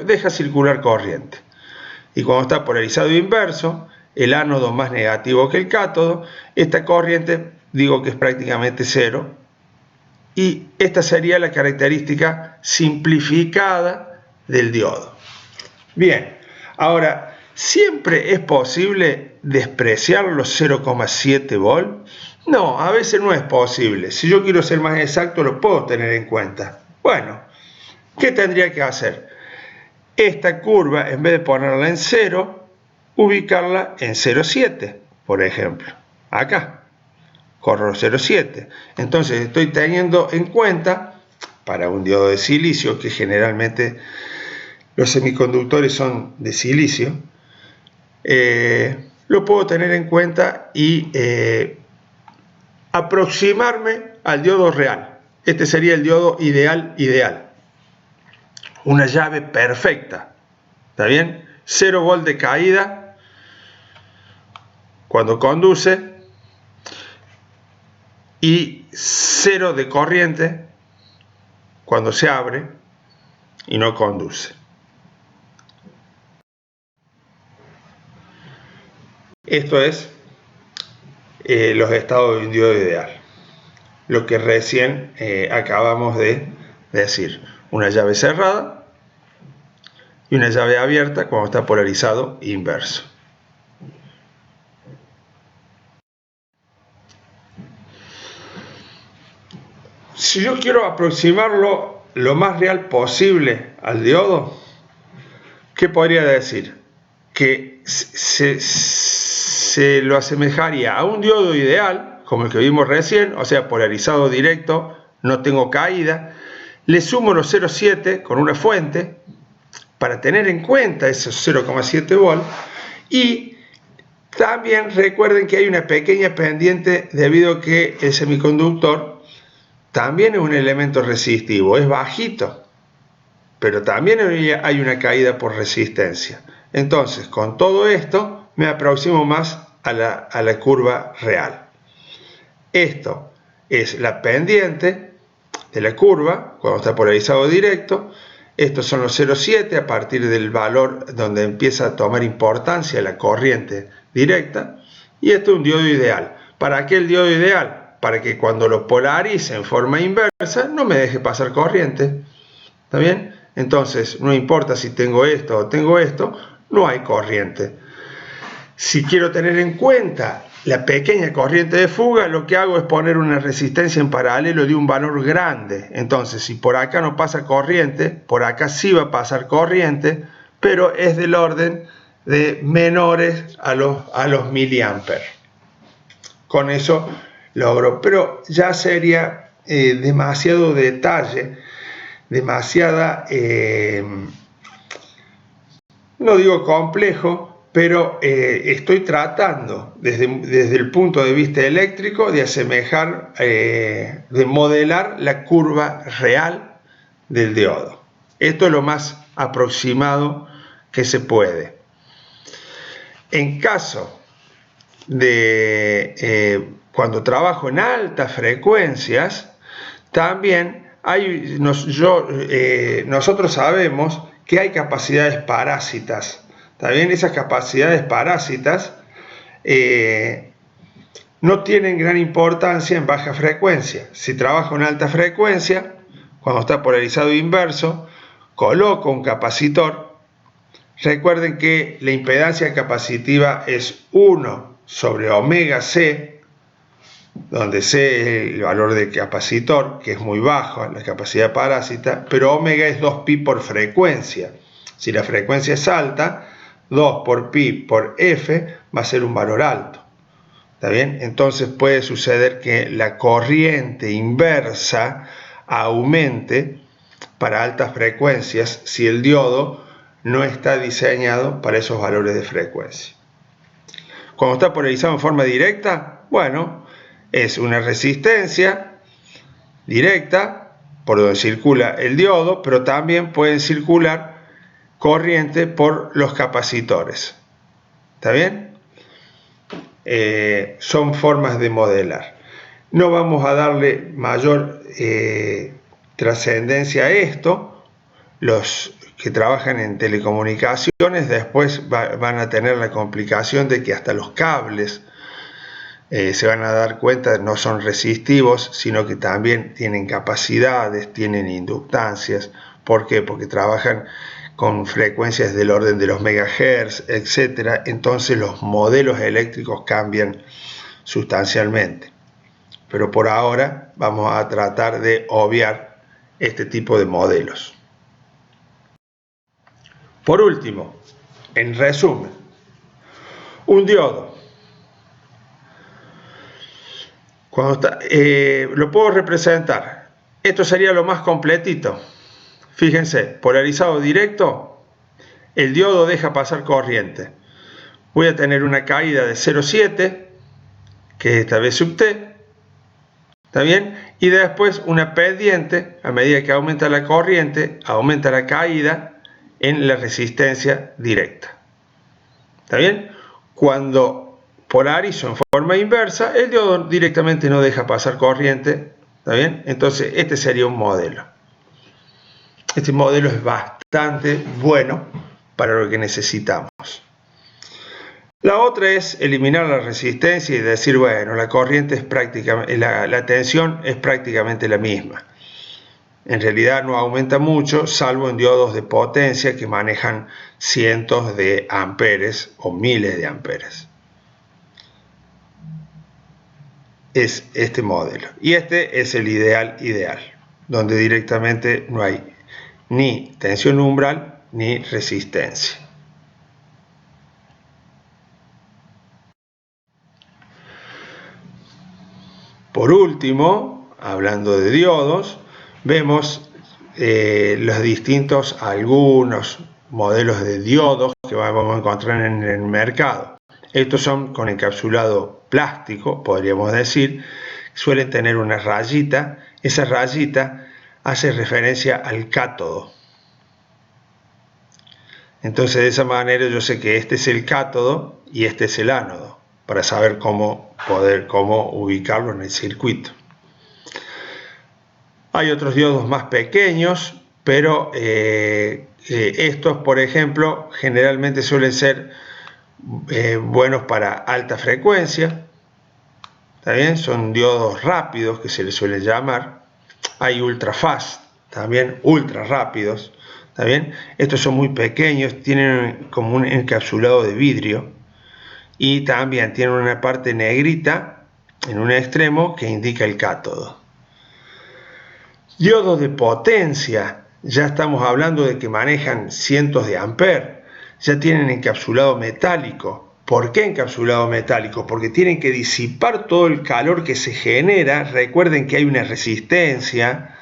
deja circular corriente. Y cuando está polarizado inverso, el ánodo más negativo que el cátodo, esta corriente digo que es prácticamente 0. Y esta sería la característica simplificada del diodo. Bien, ahora, ¿siempre es posible despreciar los 0,7 volt? No, a veces no es posible. Si yo quiero ser más exacto, lo puedo tener en cuenta. Bueno, ¿qué tendría que hacer? Esta curva, en vez de ponerla en 0, ubicarla en 0,7, por ejemplo. Acá, corro 0,7. Entonces estoy teniendo en cuenta, para un diodo de silicio, que generalmente los semiconductores son de silicio, lo puedo tener en cuenta y aproximarme al diodo real. Este sería el diodo ideal. Una llave perfecta. ¿Está bien? 0 volt de caída cuando conduce y 0 de corriente cuando se abre y no conduce. Esto es los estados de un diodo ideal. Lo que recién acabamos de decir. Una llave cerrada y una llave abierta cuando está polarizado inverso. Si yo quiero aproximarlo lo más real posible al diodo, ¿qué podría decir? Que se lo asemejaría a un diodo ideal, como el que vimos recién, o sea, polarizado directo, no tengo caída. Le sumo los 0,7 con una fuente para tener en cuenta esos 0,7 volt. Y también recuerden que hay una pequeña pendiente debido a que el semiconductor también es un elemento resistivo, es bajito, pero también hay una caída por resistencia. Entonces, con todo esto, me aproximo más a la curva real. Esto es la pendiente de la curva, cuando está polarizado directo. Estos son los 0,7 a partir del valor donde empieza a tomar importancia la corriente directa. Y esto es un diodo ideal. ¿Para qué el diodo ideal? Para que cuando lo polarice en forma inversa no me deje pasar corriente. ¿Está bien? Entonces, no importa si tengo esto o tengo esto, no hay corriente. Si quiero tener en cuenta la pequeña corriente de fuga, lo que hago es poner una resistencia en paralelo de un valor grande. Entonces, si por acá no pasa corriente, por acá sí va a pasar corriente, pero es del orden de menores a los miliamperes. Con eso logro, pero ya sería demasiado detalle, demasiada, no digo complejo, pero estoy tratando desde el punto de vista eléctrico de asemejar, de modelar la curva real del diodo. Esto es lo más aproximado que se puede. En caso de cuando trabajo en altas frecuencias, también nosotros sabemos que hay capacidades parásitas. También esas capacidades parásitas no tienen gran importancia en baja frecuencia. Si trabajo en alta frecuencia, cuando está polarizado inverso, coloco un capacitor. Recuerden que la impedancia capacitiva es 1 sobre omega C, donde C es el valor del capacitor, que es muy bajo, la capacidad parásita, pero omega es 2pi por frecuencia. Si la frecuencia es alta, 2 por pi por f va a ser un valor alto. ¿Está bien? Entonces puede suceder que la corriente inversa aumente para altas frecuencias si el diodo no está diseñado para esos valores de frecuencia. Cuando está polarizado en forma directa, bueno, es una resistencia directa por donde circula el diodo, pero también pueden circular corriente por los capacitores. ¿Está bien? Son formas de modelar. No vamos a darle mayor trascendencia a esto. Los que trabajan en telecomunicaciones después van a tener la complicación de que hasta los cables se van a dar cuenta no son resistivos, sino que también tienen capacidades, tienen inductancias. ¿Por qué? Porque trabajan con frecuencias del orden de los megahertz, etc. Entonces los modelos eléctricos cambian sustancialmente. Pero por ahora vamos a tratar de obviar este tipo de modelos. Por último, en resumen, un diodo. Lo puedo representar. Esto sería lo más completito. Fíjense, polarizado directo, el diodo deja pasar corriente. Voy a tener una caída de 0,7, que es esta V sub T. ¿Está bien? Y después una pendiente, a medida que aumenta la corriente, aumenta la caída en la resistencia directa. ¿Está bien? Cuando polarizo en forma inversa, el diodo directamente no deja pasar corriente. ¿Está bien? Entonces, este sería un modelo. Este modelo es bastante bueno para lo que necesitamos. La otra es eliminar la resistencia y decir, bueno, la corriente es prácticamente, la tensión es prácticamente la misma. En realidad no aumenta mucho, salvo en diodos de potencia que manejan cientos de amperes o miles de amperes. Es este modelo. Y este es el ideal, donde directamente no hay ni tensión umbral ni resistencia. Por último, hablando de diodos, vemos algunos modelos de diodos que vamos a encontrar en el mercado. Estos son con encapsulado plástico, podríamos decir, suelen tener una rayita. Esa rayita hace referencia al cátodo. Entonces, de esa manera yo sé que este es el cátodo y este es el ánodo, para saber cómo ubicarlo en el circuito. Hay otros diodos más pequeños, pero estos, por ejemplo, generalmente suelen ser buenos para alta frecuencia. ¿Está bien? Son diodos rápidos, que se les suele llamar. Hay ultra fast, también ultra rápidos. ¿Está bien? Estos son muy pequeños, tienen como un encapsulado de vidrio y también tienen una parte negrita en un extremo que indica el cátodo. Diodos de potencia, ya estamos hablando de que manejan cientos de amperes, ya tienen encapsulado metálico. ¿Por qué encapsulado metálico? Porque tienen que disipar todo el calor que se genera. Recuerden que hay una resistencia,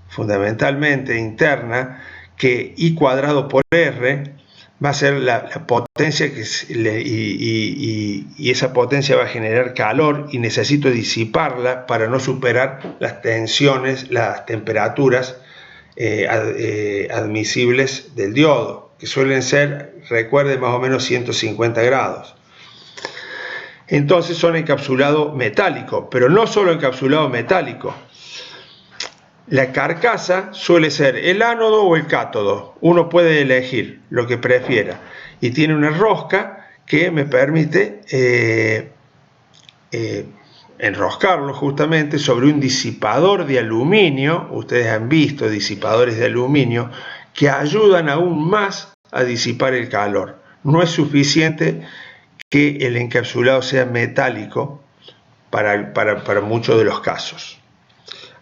fundamentalmente interna, que I cuadrado por R va a ser la potencia y esa potencia va a generar calor y necesito disiparla para no superar las tensiones, las temperaturas admisibles del diodo, que suelen ser, recuerden, más o menos 150 grados. Entonces son encapsulado metálico, pero no solo encapsulado metálico. La carcasa suele ser el ánodo o el cátodo. Uno puede elegir lo que prefiera. Y tiene una rosca que me permite enroscarlo justamente sobre un disipador de aluminio. Ustedes han visto disipadores de aluminio que ayudan aún más a disipar el calor. No es suficiente que el encapsulado sea metálico para muchos de los casos.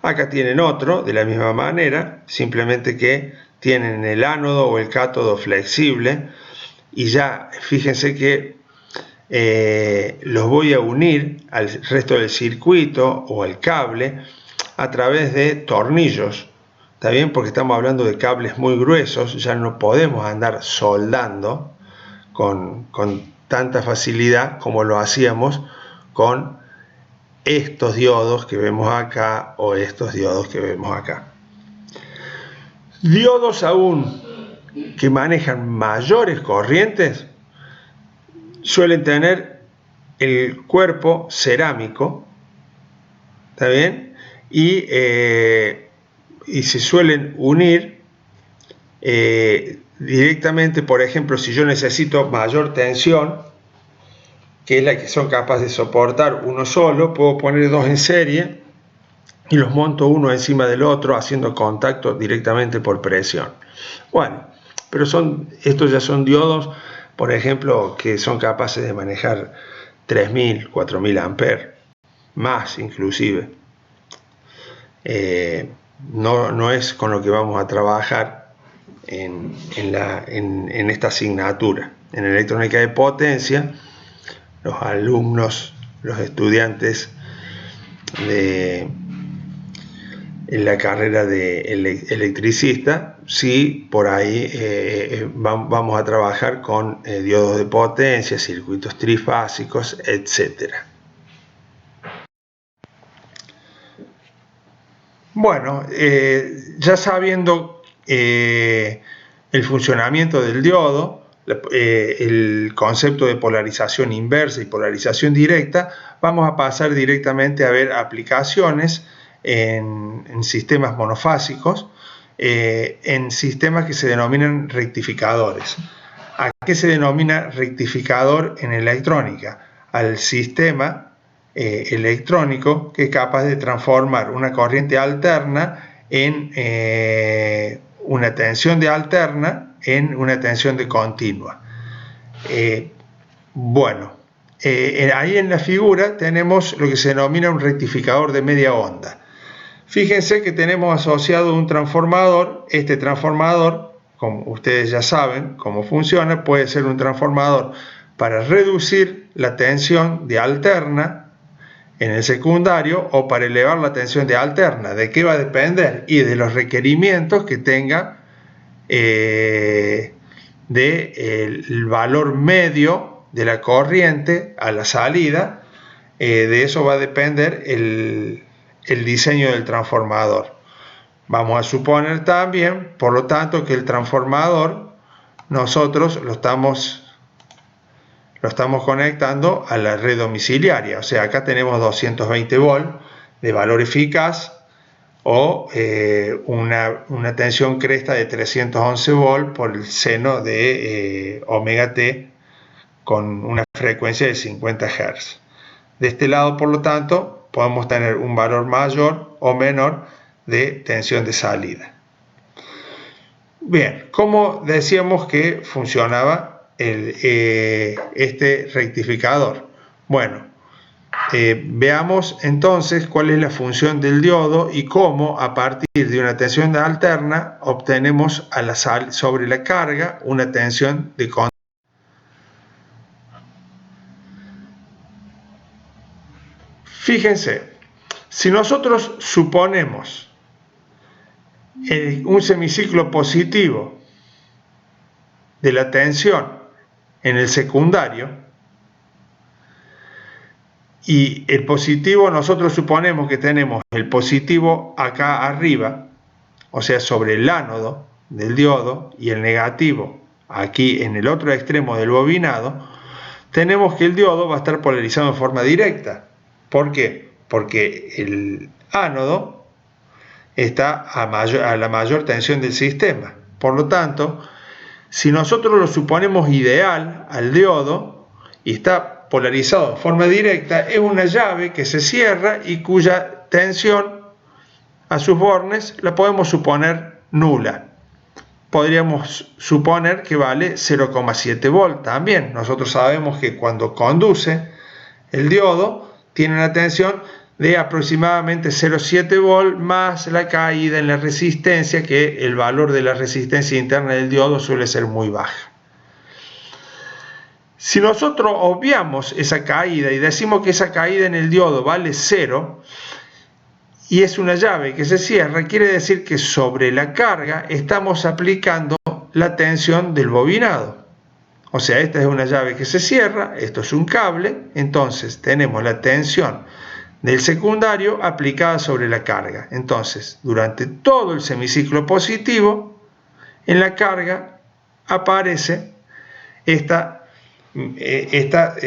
Acá tienen otro, de la misma manera, simplemente que tienen el ánodo o el cátodo flexible y ya fíjense que los voy a unir al resto del circuito o al cable a través de tornillos. ¿Está bien? Porque estamos hablando de cables muy gruesos, ya no podemos andar soldando con tanta facilidad como lo hacíamos con estos diodos que vemos acá o estos diodos que vemos acá. Diodos aún que manejan mayores corrientes suelen tener el cuerpo cerámico, ¿está bien? Y se suelen unir directamente. Por ejemplo, si yo necesito mayor tensión, que es la que son capaces de soportar uno solo, puedo poner dos en serie y los monto uno encima del otro haciendo contacto directamente por presión. Bueno, pero estos ya son diodos, por ejemplo, que son capaces de manejar 3000, 4000 amperes, más inclusive. No es con lo que vamos a trabajar en esta asignatura. En electrónica de potencia, los alumnos, los estudiantes en la carrera de electricista, sí, por ahí vamos a trabajar con diodos de potencia, circuitos trifásicos, etc. Bueno, ya sabiendo el funcionamiento del diodo, el concepto de polarización inversa y polarización directa, vamos a pasar directamente a ver aplicaciones en sistemas monofásicos, en sistemas que se denominan rectificadores. ¿A qué se denomina rectificador en electrónica? Al sistema electrónico que es capaz de transformar una corriente alterna en una tensión de alterna en una tensión de continua. Ahí en la figura tenemos lo que se denomina un rectificador de media onda. Fíjense que tenemos asociado un transformador. Este transformador, como ustedes ya saben cómo funciona, puede ser un transformador para reducir la tensión de alterna en el secundario o para elevar la tensión de alterna. ¿De qué va a depender? Y de los requerimientos que tenga del valor medio de la corriente a la salida. De eso va a depender el diseño del transformador. Vamos a suponer también, por lo tanto, que el transformador nosotros lo estamos conectando a la red domiciliaria. O sea, acá tenemos 220 volts de valor eficaz o una tensión cresta de 311 volts por el seno de omega t con una frecuencia de 50 Hz. De este lado, por lo tanto, podemos tener un valor mayor o menor de tensión de salida. Bien, ¿cómo decíamos que funcionaba este rectificador? Bueno, veamos entonces cuál es la función del diodo y cómo a partir de una tensión de alterna obtenemos sobre la carga una tensión de continua. Fíjense, si nosotros suponemos un semiciclo positivo de la tensión en el secundario, y el positivo, nosotros suponemos que tenemos el positivo acá arriba, o sea, sobre el ánodo del diodo, y el negativo aquí en el otro extremo del bobinado, tenemos que el diodo va a estar polarizado en forma directa. ¿Por qué? Porque el ánodo está a la mayor tensión del sistema. Por lo tanto, si nosotros lo suponemos ideal al diodo y está polarizado en forma directa, es una llave que se cierra y cuya tensión a sus bornes la podemos suponer nula. Podríamos suponer que vale 0,7 volt también. Nosotros sabemos que cuando conduce el diodo tiene una tensión de aproximadamente 0,7 volt más la caída en la resistencia, que el valor de la resistencia interna del diodo suele ser muy baja. Si nosotros obviamos esa caída y decimos que esa caída en el diodo vale 0, y es una llave que se cierra, quiere decir que sobre la carga estamos aplicando la tensión del bobinado. O sea, esta es una llave que se cierra, esto es un cable, entonces tenemos la tensión del secundario aplicada sobre la carga. Entonces, durante todo el semiciclo positivo, en la carga aparece esta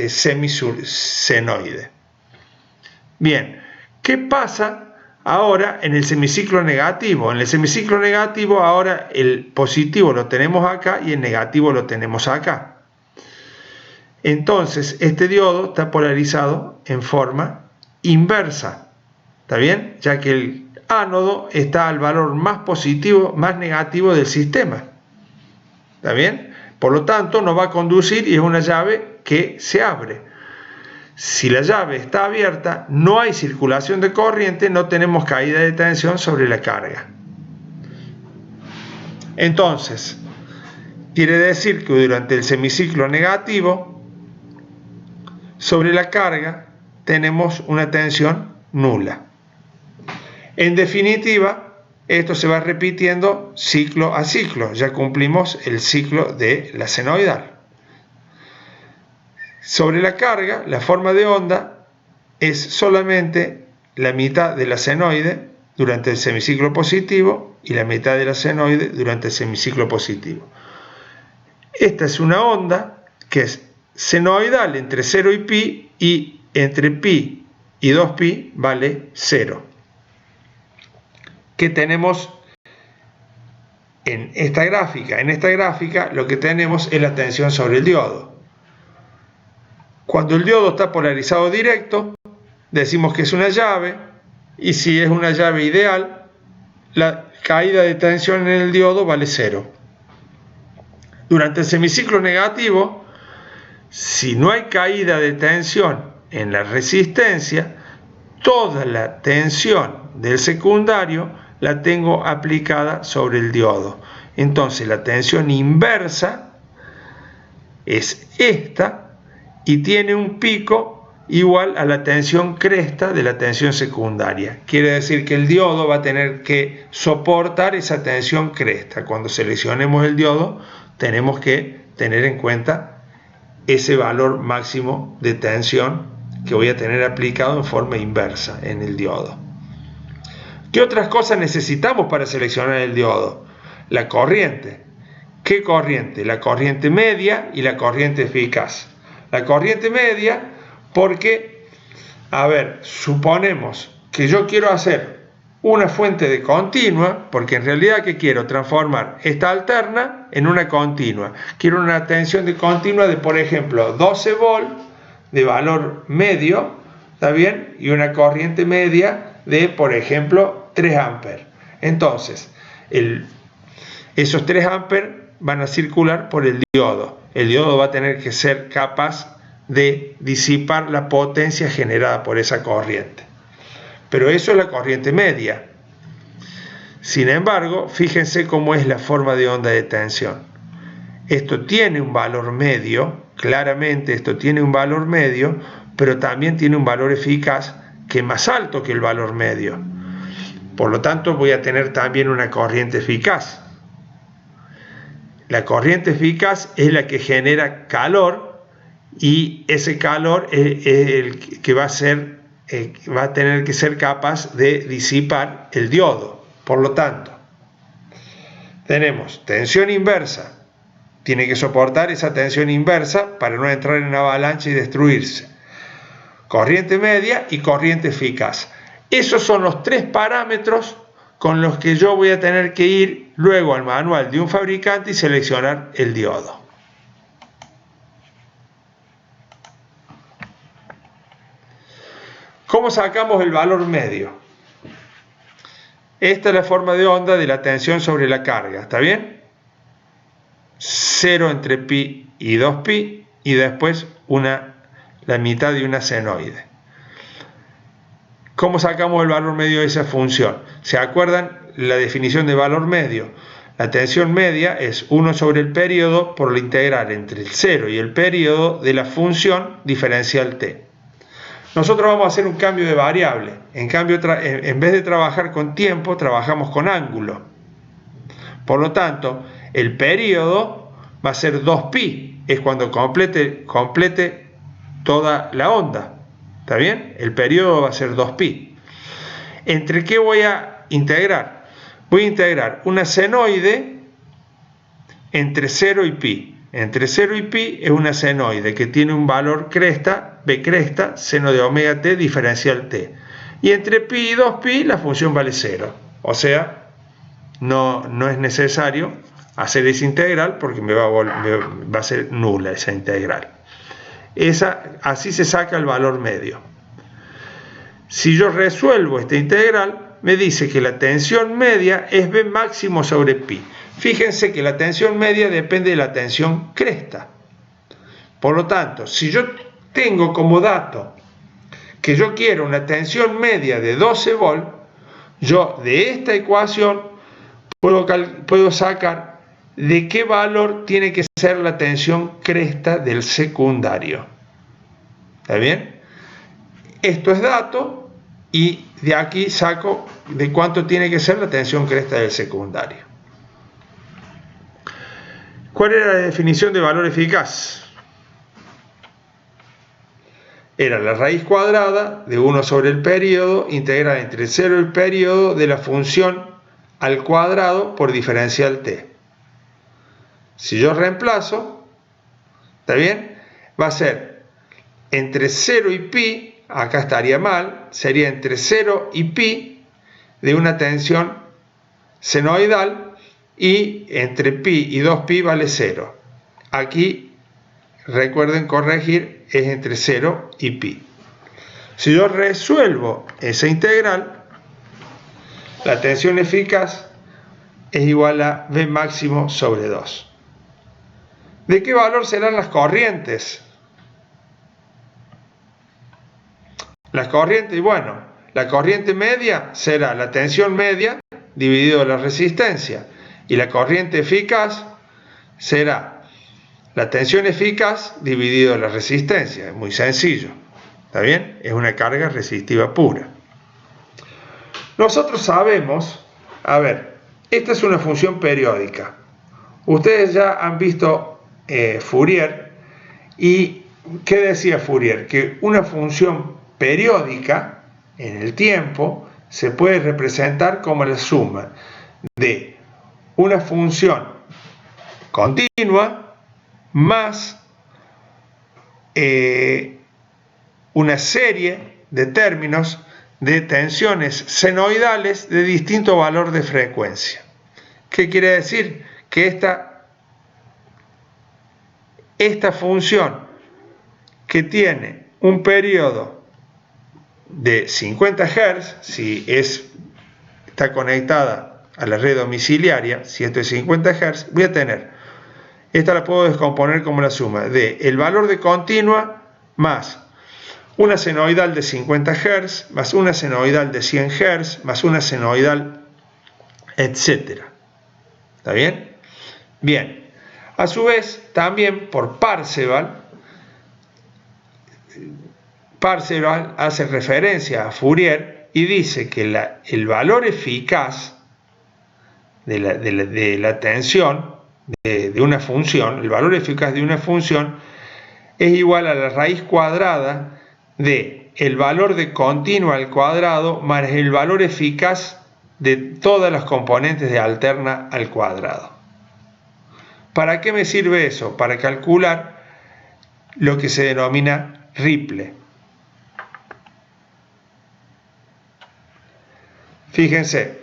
semisenoide. Bien, ¿qué pasa ahora en el semiciclo negativo? En el semiciclo negativo ahora el positivo lo tenemos acá y el negativo lo tenemos acá. Entonces este diodo está polarizado en forma inversa, ¿está bien? Ya que el ánodo está al valor más positivo, más negativo del sistema, ¿está bien? Por lo tanto no va a conducir y es una llave que se abre. Si la llave está abierta, no hay circulación de corriente, no tenemos caída de tensión sobre la carga. Entonces, quiere decir que durante el semiciclo negativo, sobre la carga, tenemos una tensión nula. En definitiva, esto se va repitiendo ciclo a ciclo. Ya cumplimos el ciclo de la senoidal. Sobre la carga, la forma de onda es solamente la mitad de la senoide durante el semiciclo positivo y la mitad de la senoide durante el semiciclo positivo. Esta es una onda que es senoidal entre 0 y pi, y entre pi y 2pi vale 0. ¿Qué tenemos en esta gráfica? En esta gráfica lo que tenemos es la tensión sobre el diodo. Cuando el diodo está polarizado directo, decimos que es una llave, y si es una llave ideal, la caída de tensión en el diodo vale 0. Durante el semiciclo negativo, si no hay caída de tensión en la resistencia, toda la tensión del secundario la tengo aplicada sobre el diodo. Entonces la tensión inversa es esta, y tiene un pico igual a la tensión cresta de la tensión secundaria. Quiere decir que el diodo va a tener que soportar esa tensión cresta. Cuando seleccionemos el diodo, tenemos que tener en cuenta ese valor máximo de tensión que voy a tener aplicado en forma inversa en el diodo. ¿Qué otras cosas necesitamos para seleccionar el diodo? La corriente. ¿Qué corriente? La corriente media y la corriente eficaz. La corriente media porque, suponemos que yo quiero hacer una fuente de continua, porque en realidad ¿qué quiero? Transformar esta alterna en una continua. Quiero una tensión de continua de, por ejemplo, 12 volt de valor medio, ¿está bien? Y una corriente media de, por ejemplo, 3 amperes. Entonces, esos 3 amperes van a circular por el diodo. El diodo va a tener que ser capaz de disipar la potencia generada por esa corriente. Pero eso es la corriente media. Sin embargo, fíjense cómo es la forma de onda de tensión. Esto tiene un valor medio, claramente esto tiene un valor medio, pero también tiene un valor eficaz que es más alto que el valor medio. Por lo tanto, voy a tener también una corriente eficaz. La corriente eficaz es la que genera calor, y ese calor es el que va a tener que ser capaz de disipar el diodo. Por lo tanto, tenemos tensión inversa, tiene que soportar esa tensión inversa para no entrar en avalancha y destruirse. Corriente media y corriente eficaz. Esos son los 3 parámetros con los que yo voy a tener que ir luego al manual de un fabricante y seleccionar el diodo. ¿Cómo sacamos el valor medio? Esta es la forma de onda de la tensión sobre la carga, ¿está bien? 0 entre pi y 2pi, y después la mitad de una senoide. ¿Cómo sacamos el valor medio de esa función? ¿Se acuerdan la definición de valor medio? La tensión media es 1 sobre el período por la integral entre el 0 y el período de la función diferencial t. nosotros vamos a hacer un cambio de variable. En vez de trabajar con tiempo, trabajamos con ángulo. Por lo tanto, el periodo va a ser 2pi, es cuando complete toda la onda. ¿Está bien? El periodo va a ser 2pi. ¿Entre qué voy a integrar? Voy a integrar una senoide entre 0 y pi. Entre 0 y pi es una senoide que tiene un valor cresta, b cresta, seno de omega t diferencial t. Y entre pi y 2pi la función vale 0. O sea, no es necesario hacer esa integral porque me va a ser nula esa integral. Así se saca el valor medio. Si yo resuelvo esta integral, me dice que la tensión media es B máximo sobre pi. Fíjense que la tensión media depende de la tensión cresta. Por lo tanto, si yo tengo como dato que yo quiero una tensión media de 12 volt, yo de esta ecuación puedo sacar de qué valor tiene que ser la tensión cresta del secundario. ¿Está bien? Esto es dato y de aquí saco de cuánto tiene que ser la tensión cresta del secundario. ¿Cuál era la definición de valor eficaz? Era la raíz cuadrada de 1 sobre el periodo integral entre 0 y el periodo de la función al cuadrado por diferencial t. Si yo reemplazo, ¿está bien? Va a ser entre 0 y pi, acá estaría mal, sería entre 0 y pi de una tensión senoidal y entre pi y 2pi vale 0. Aquí, recuerden corregir, es entre 0 y pi. Si yo resuelvo esa integral, la tensión eficaz es igual a V máximo sobre 2. ¿De qué valor serán las corrientes? Las corrientes, bueno, la corriente media será la tensión media dividido la resistencia. Y la corriente eficaz será la tensión eficaz dividido la resistencia. Es muy sencillo. ¿Está bien? Es una carga resistiva pura. Nosotros sabemos, a ver, esta es una función periódica. Ustedes ya han visto Fourier. ¿Y qué decía Fourier? Que una función periódica en el tiempo se puede representar como la suma de una función continua más una serie de términos de tensiones senoidales de distinto valor de frecuencia. ¿Qué quiere decir? Que esta función que tiene un periodo de 50 Hz, si está conectada a la red domiciliaria, 150 Hz, voy a tener, esta la puedo descomponer como la suma de el valor de continua más una senoidal de 50 Hz, más una senoidal de 100 Hz, más una senoidal, etc. ¿Está bien? Bien. A su vez, también por Parseval hace referencia a Fourier y dice que el valor eficaz de la tensión de una función, el valor eficaz de una función es igual a la raíz cuadrada de el valor de continua al cuadrado más el valor eficaz de todas las componentes de alterna al cuadrado. ¿Para qué me sirve eso? Para calcular lo que se denomina Ripple. Fíjense,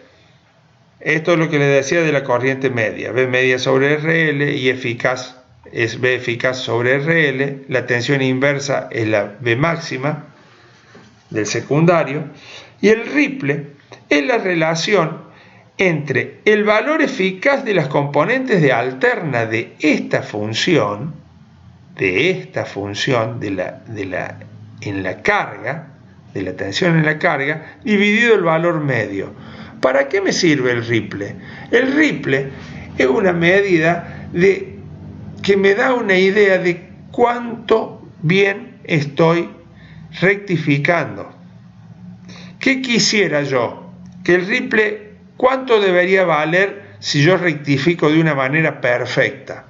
esto es lo que les decía de la corriente media, V media sobre RL y eficaz es V eficaz sobre RL, la tensión inversa es la V máxima del secundario y el Ripple es la relación entre el valor eficaz de las componentes de alterna de esta función en la carga, de la tensión en la carga, dividido el valor medio. ¿Para qué me sirve el Ripple? El Ripple es una medida que me da una idea de cuánto bien estoy rectificando. ¿Qué quisiera yo? Que el ripple, ¿cuánto debería valer si yo rectifico de una manera perfecta?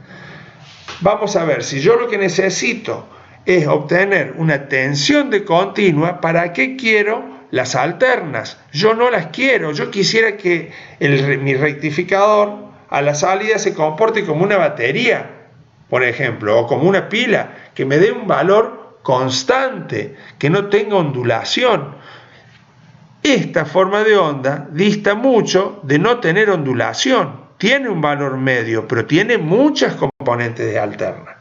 Vamos a ver, si yo lo que necesito es obtener una tensión de continua, ¿para qué quiero las alternas? Yo no las quiero, yo quisiera que mi rectificador a la salida se comporte como una batería, por ejemplo, o como una pila, que me dé un valor constante, que no tenga ondulación. Esta forma de onda dista mucho de no tener ondulación. Tiene un valor medio, pero tiene muchas componentes de alterna.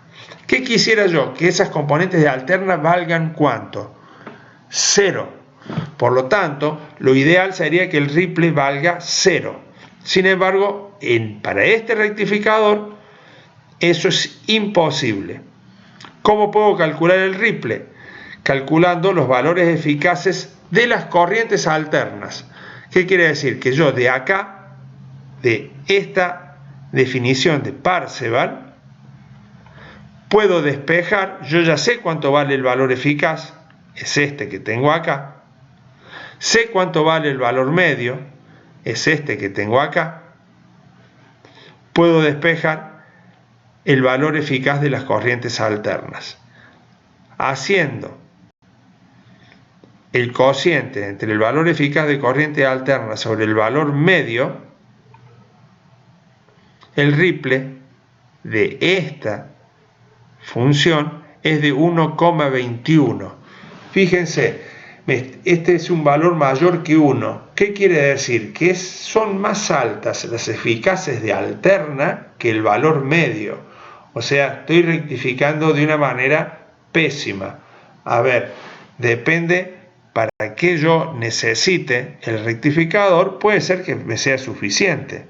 ¿Qué quisiera yo? Que esas componentes de alterna valgan ¿cuánto? 0. Por lo tanto, lo ideal sería que el ripple valga 0. Sin embargo, para este rectificador, eso es imposible. ¿Cómo puedo calcular el ripple? Calculando los valores eficaces de las corrientes alternas. ¿Qué quiere decir? Que yo de acá, de esta definición de Parseval, puedo despejar, yo ya sé cuánto vale el valor eficaz, es este que tengo acá. Sé cuánto vale el valor medio, es este que tengo acá. Puedo despejar el valor eficaz de las corrientes alternas. Haciendo el cociente entre el valor eficaz de corriente alterna sobre el valor medio, el ripple de esta función es de 1,21. Fíjense, este es un valor mayor que 1. ¿Qué quiere decir? Que son más altas las eficaces de alterna que el valor medio. O sea, estoy rectificando de una manera pésima. A ver, depende para qué yo necesite el rectificador, puede ser que me sea suficiente.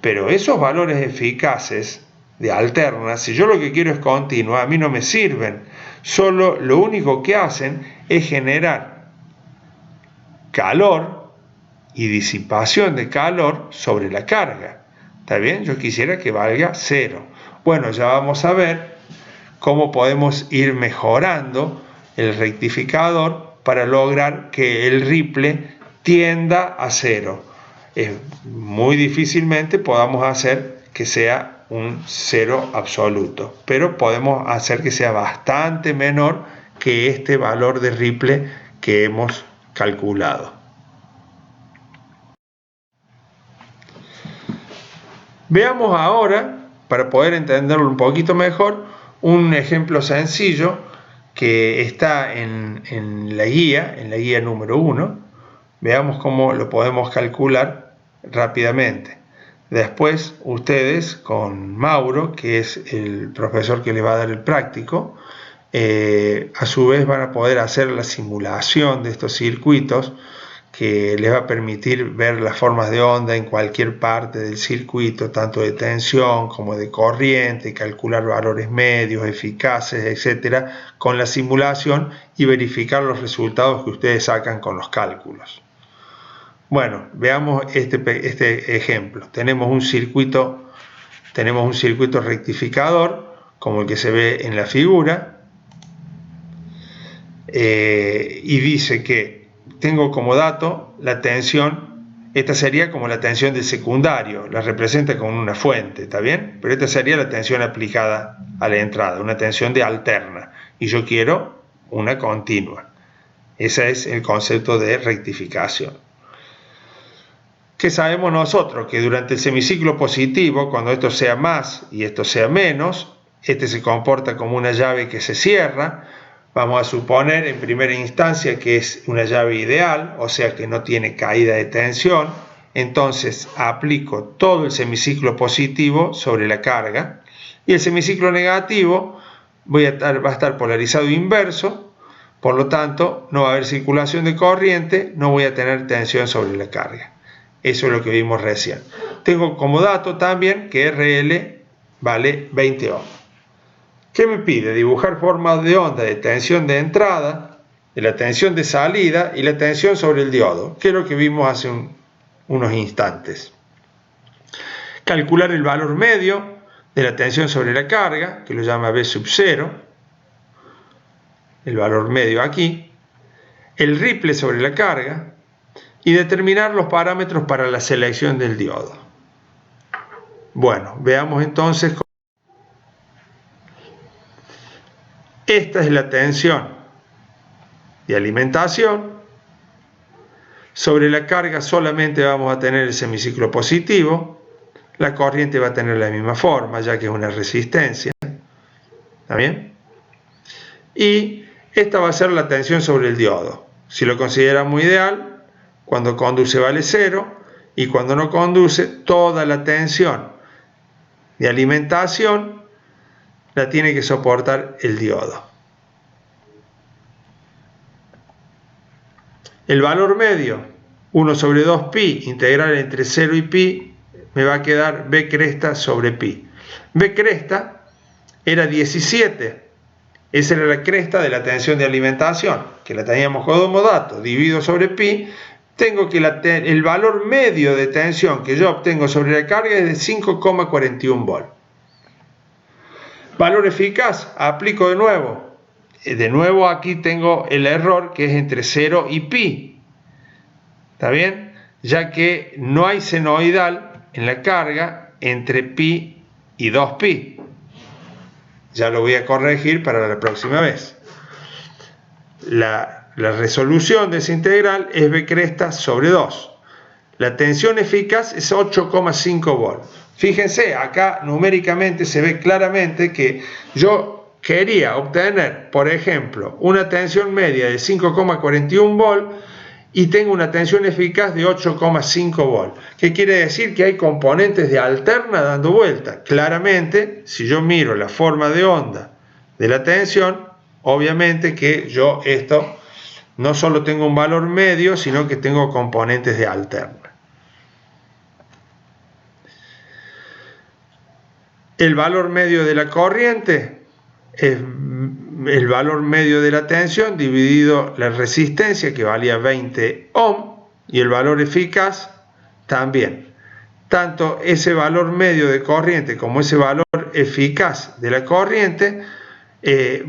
Pero esos valores eficaces de alterna, si yo lo que quiero es continua, a mí no me sirven. Solo lo único que hacen es generar calor y disipación de calor sobre la carga. ¿Está bien? Yo quisiera que valga 0. Bueno, ya vamos a ver cómo podemos ir mejorando el rectificador para lograr que el ripple tienda a 0. Muy difícilmente podamos hacer que sea un 0 absoluto, pero podemos hacer que sea bastante menor que este valor de ripple que hemos calculado. Veamos ahora, para poder entenderlo un poquito mejor, un ejemplo sencillo que está en la guía número 1. Veamos cómo lo podemos calcular rápidamente. Después ustedes con Mauro, que es el profesor que les va a dar el práctico, a su vez van a poder hacer la simulación de estos circuitos que les va a permitir ver las formas de onda en cualquier parte del circuito, tanto de tensión como de corriente, calcular valores medios, eficaces, etcétera, con la simulación y verificar los resultados que ustedes sacan con los cálculos. Bueno, veamos este ejemplo. Tenemos un circuito rectificador, como el que se ve en la figura, y dice que tengo como dato la tensión. Esta sería como la tensión del secundario, la representa con una fuente, ¿está bien? Pero esta sería la tensión aplicada a la entrada, una tensión de alterna, y yo quiero una continua. Ese es el concepto de rectificación. ¿Qué sabemos nosotros? Que durante el semiciclo positivo, cuando esto sea más y esto sea menos, este se comporta como una llave que se cierra. Vamos a suponer en primera instancia que es una llave ideal, o sea que no tiene caída de tensión. Entonces aplico todo el semiciclo positivo sobre la carga y el semiciclo negativo va a estar polarizado inverso, por lo tanto no va a haber circulación de corriente, no voy a tener tensión sobre la carga. Eso es lo que vimos recién. Tengo como dato también que RL vale 20 ohms. ¿Qué me pide? Dibujar formas de onda de tensión de entrada, de la tensión de salida y la tensión sobre el diodo, que es lo que vimos hace unos instantes. Calcular el valor medio de la tensión sobre la carga, que lo llama V sub 0. el valor medio aquí, el ripple sobre la carga y determinar los parámetros para la selección del diodo. Bueno, veamos entonces. Esta es la tensión de alimentación. Sobre la carga solamente vamos a tener el semiciclo positivo. La corriente va a tener la misma forma, ya que es una resistencia. ¿Está bien? Y esta va a ser la tensión sobre el diodo. Si lo consideramos ideal, cuando conduce vale 0, y cuando no conduce, toda la tensión de alimentación la tiene que soportar el diodo. El valor medio, 1 sobre 2 pi, integral entre 0 y pi, me va a quedar B cresta sobre pi. B cresta era 17. Esa era la cresta de la tensión de alimentación, que la teníamos como dato, dividido sobre pi. Tengo que el valor medio de tensión que yo obtengo sobre la carga es de 5,41 volt. Valor eficaz, aplico de nuevo. De nuevo aquí tengo el error que es entre 0 y pi. ¿Está bien? Ya que no hay senoidal en la carga entre pi y 2pi. Ya lo voy a corregir para la próxima vez. La resolución de esa integral es B cresta sobre 2. La tensión eficaz es 8,5 volts. Fíjense, acá numéricamente se ve claramente que yo quería obtener, por ejemplo, una tensión media de 5,41 volts y tengo una tensión eficaz de 8,5 volts. ¿Qué quiere decir? Que hay componentes de alterna dando vuelta. Claramente, si yo miro la forma de onda de la tensión, obviamente que yo esto no solo tengo un valor medio, sino que tengo componentes de alterna. El valor medio de la corriente es el valor medio de la tensión dividido la resistencia, que valía 20 ohm, y el valor eficaz también. Tanto ese valor medio de corriente como ese valor eficaz de la corriente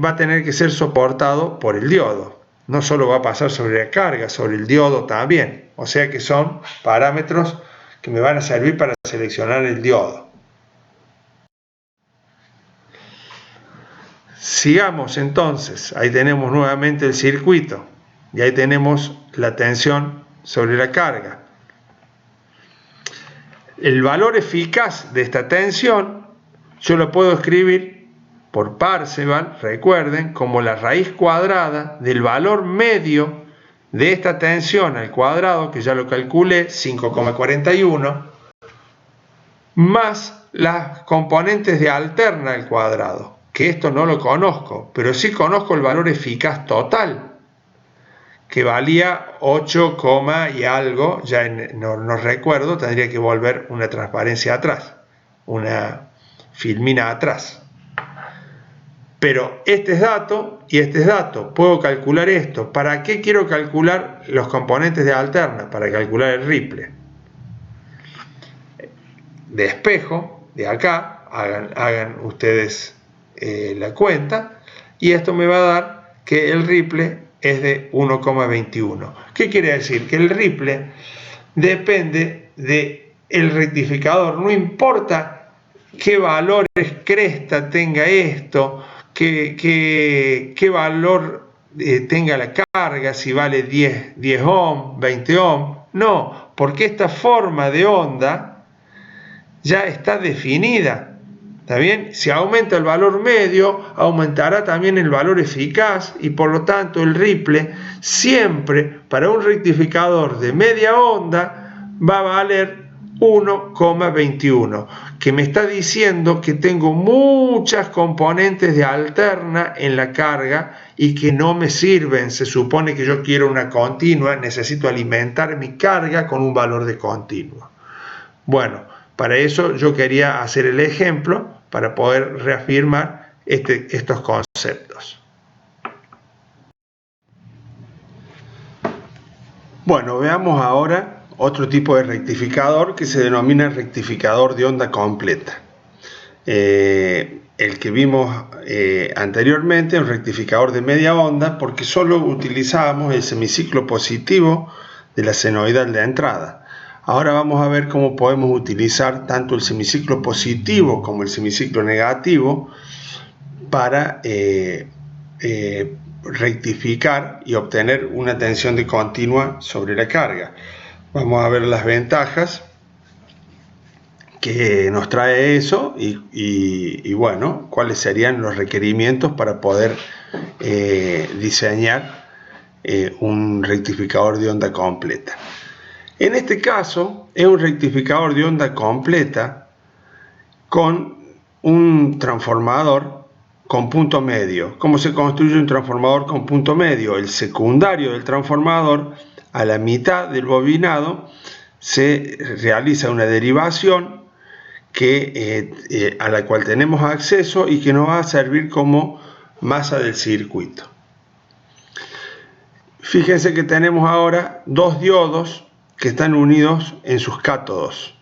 va a tener que ser soportado por el diodo. No solo va a pasar sobre la carga, sobre el diodo también. O sea que son parámetros que me van a servir para seleccionar el diodo. Sigamos entonces, ahí tenemos nuevamente el circuito y ahí tenemos la tensión sobre la carga. El valor eficaz de esta tensión yo lo puedo escribir por Parseval, recuerden, como la raíz cuadrada del valor medio de esta tensión al cuadrado, que ya lo calculé, 5,41, más las componentes de alterna al cuadrado, que esto no lo conozco, pero sí conozco el valor eficaz total, que valía 8, y algo, ya no recuerdo, tendría que volver una transparencia atrás, una filmina atrás. Pero este es dato y este es dato, puedo calcular esto. ¿Para qué quiero calcular los componentes de alterna? Para calcular el ripple. De espejo, de acá, hagan ustedes la cuenta, y esto me va a dar que el ripple es de 1,21. ¿Qué quiere decir? Que el ripple depende del rectificador, no importa qué valores cresta tenga esto, qué valor tenga la carga, si vale 10 ohm, 20 ohm, no, porque esta forma de onda ya está definida. ¿Está bien? Si aumenta el valor medio, aumentará también el valor eficaz y por lo tanto el ripple siempre para un rectificador de media onda va a valer 1,21, que me está diciendo que tengo muchas componentes de alterna en la carga y que no me sirven. Se supone que yo quiero una continua, necesito alimentar mi carga con un valor de continua. Bueno, para eso yo quería hacer el ejemplo para poder reafirmar estos conceptos. Bueno, veamos ahora otro tipo de rectificador que se denomina rectificador de onda completa. el que vimos anteriormente, un rectificador de media onda, porque solo utilizábamos el semiciclo positivo de la senoidal de entrada. Ahora vamos a ver cómo podemos utilizar tanto el semiciclo positivo como el semiciclo negativo para rectificar y obtener una tensión de continua sobre la carga. Vamos a ver las ventajas que nos trae eso y bueno, cuáles serían los requerimientos para poder diseñar un rectificador de onda completa. En este caso es un rectificador de onda completa con un transformador con punto medio. ¿Cómo se construye un transformador con punto medio? El secundario del transformador, a la mitad del bobinado, se realiza una derivación a la cual tenemos acceso y que nos va a servir como masa del circuito. Fíjense que tenemos ahora dos diodos que están unidos en sus cátodos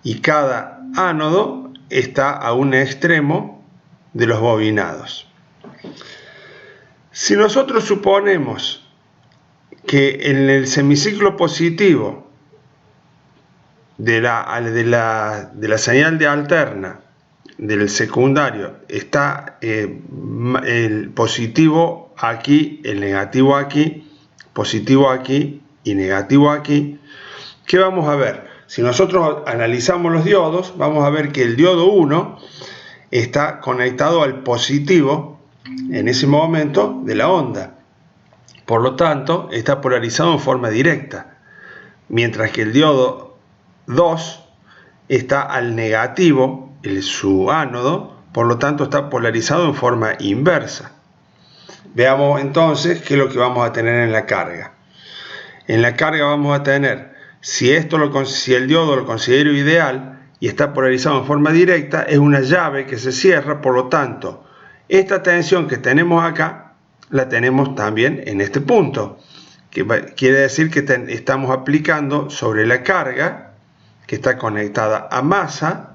y cada ánodo está a un extremo de los bobinados. Si nosotros suponemos que en el semiciclo positivo de la señal de alterna del secundario está el positivo aquí, el negativo aquí, positivo aquí y negativo aquí, ¿qué vamos a ver? Si nosotros analizamos los diodos, vamos a ver que el diodo 1 está conectado al positivo en ese momento de la onda. Por lo tanto, está polarizado en forma directa, mientras que el diodo 2 está al negativo, su ánodo, por lo tanto está polarizado en forma inversa. Veamos entonces qué es lo que vamos a tener en la carga. En la carga vamos a tener, si el diodo lo considero ideal y está polarizado en forma directa, es una llave que se cierra, por lo tanto, esta tensión que tenemos acá, la tenemos también en este punto, que quiere decir que estamos aplicando sobre la carga, que está conectada a masa,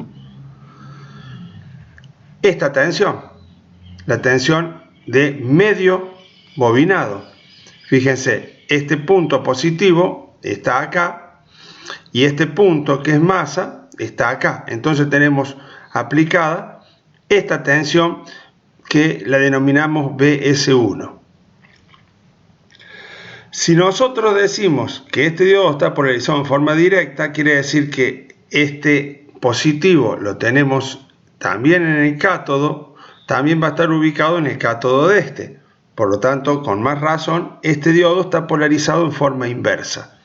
esta tensión, la tensión de medio bobinado. Fíjense, este punto positivo está acá y este punto que es masa está acá. Entonces tenemos aplicada esta tensión que la denominamos BS1. Si nosotros decimos que este diodo está polarizado en forma directa, quiere decir que este positivo lo tenemos también en el cátodo, también va a estar ubicado en el cátodo de este. Por lo tanto, con más razón, este diodo está polarizado en forma inversa.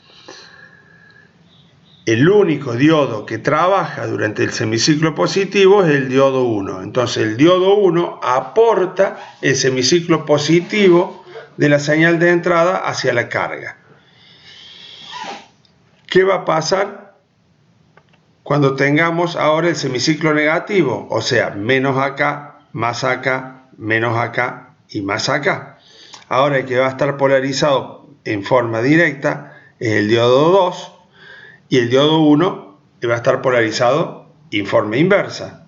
El único diodo que trabaja durante el semiciclo positivo es el diodo 1. Entonces, el diodo 1 aporta el semiciclo positivo de la señal de entrada hacia la carga. ¿Qué va a pasar cuando tengamos ahora el semiciclo negativo? O sea, menos acá, más acá, menos acá y más acá. Ahora el que va a estar polarizado en forma directa es el diodo 2 y el diodo 1 va a estar polarizado en forma inversa.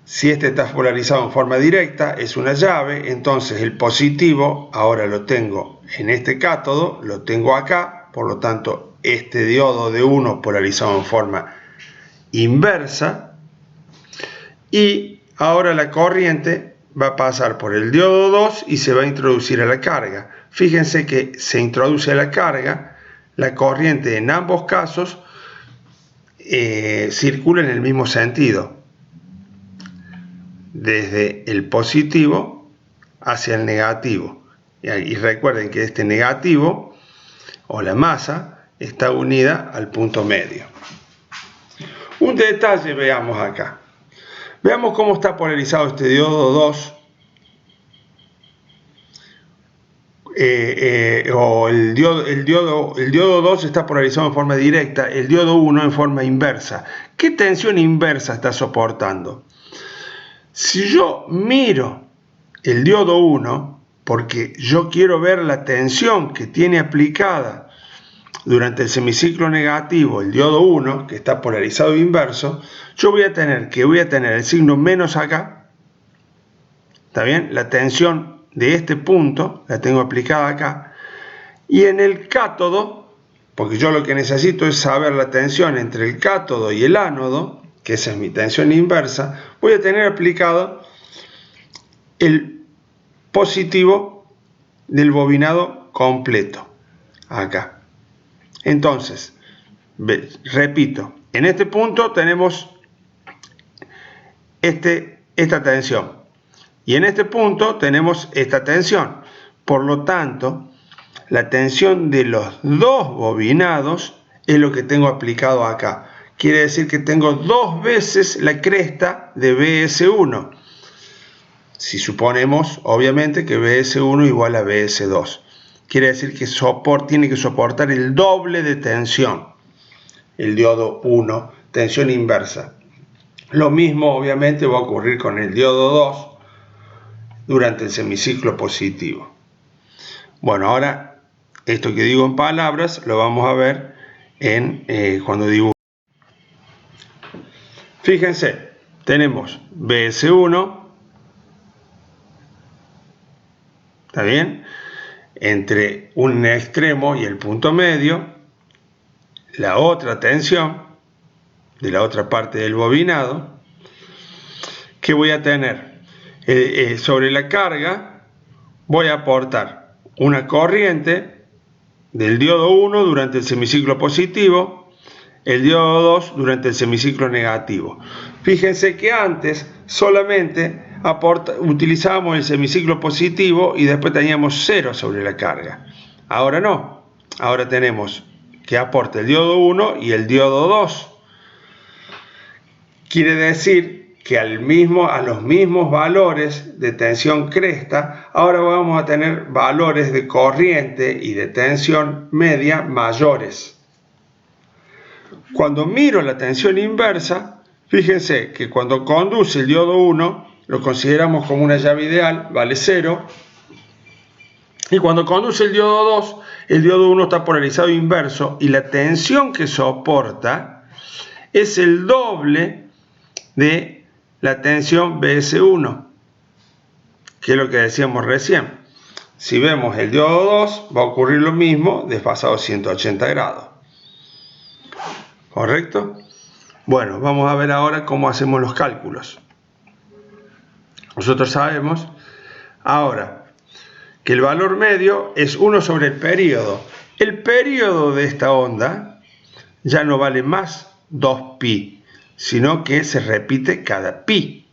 Si este está polarizado en forma directa, es una llave, entonces el positivo ahora lo tengo en este cátodo, lo tengo acá, por lo tanto este diodo de 1 polarizado en forma inversa, y ahora la corriente va a pasar por el diodo 2 y se va a introducir a la carga. Fíjense que se introduce a la carga, la corriente en ambos casos circula en el mismo sentido, desde el positivo hacia el negativo. Y recuerden que este negativo o la masa está unida al punto medio. Un detalle veamos acá. Veamos cómo está polarizado este diodo 2 o el diodo 2 está polarizado en forma directa, el diodo 1 en forma inversa. ¿Qué tensión inversa está soportando? Si yo miro el diodo 1, porque yo quiero ver la tensión que tiene aplicada durante el semiciclo negativo, el diodo 1, que está polarizado inverso, yo voy a tener el signo menos acá, ¿está bien? La tensión de este punto la tengo aplicada acá, y en el cátodo, porque yo lo que necesito es saber la tensión entre el cátodo y el ánodo, que esa es mi tensión inversa, voy a tener aplicado el positivo del bobinado completo, acá. Entonces, repito, en este punto tenemos esta tensión y en este punto tenemos esta tensión. Por lo tanto, la tensión de los dos bobinados es lo que tengo aplicado acá. Quiere decir que tengo dos veces la cresta de BS1. Si suponemos, obviamente, que BS1 igual a BS2. Quiere decir que tiene que soportar el doble de tensión. El diodo 1, tensión inversa. Lo mismo, obviamente, va a ocurrir con el diodo 2 durante el semiciclo positivo. Bueno, ahora, esto que digo en palabras, lo vamos a ver cuando dibujo. Fíjense, tenemos BS1, ¿está bien? Entre un extremo y el punto medio, la otra tensión de la otra parte del bobinado, que voy a tener sobre la carga, voy a aportar una corriente del diodo 1 durante el semiciclo positivo, el diodo 2 durante el semiciclo negativo. Fíjense que antes solamente utilizábamos el semiciclo positivo y después teníamos 0 sobre la carga. Ahora no, ahora tenemos que aporta el diodo 1 y el diodo 2. Quiere decir que a los mismos valores de tensión cresta, ahora vamos a tener valores de corriente y de tensión media mayores. Cuando miro la tensión inversa, fíjense que cuando conduce el diodo 1, lo consideramos como una llave ideal, vale 0. Y cuando conduce el diodo 1 está polarizado inverso y la tensión que soporta es el doble de la tensión BS1, que es lo que decíamos recién. Si vemos el diodo 2, va a ocurrir lo mismo, desfasado 180 grados. ¿Correcto? Bueno, vamos a ver ahora cómo hacemos los cálculos. Nosotros sabemos ahora que el valor medio es 1 sobre el período. El período de esta onda ya no vale más 2pi, sino que se repite cada pi.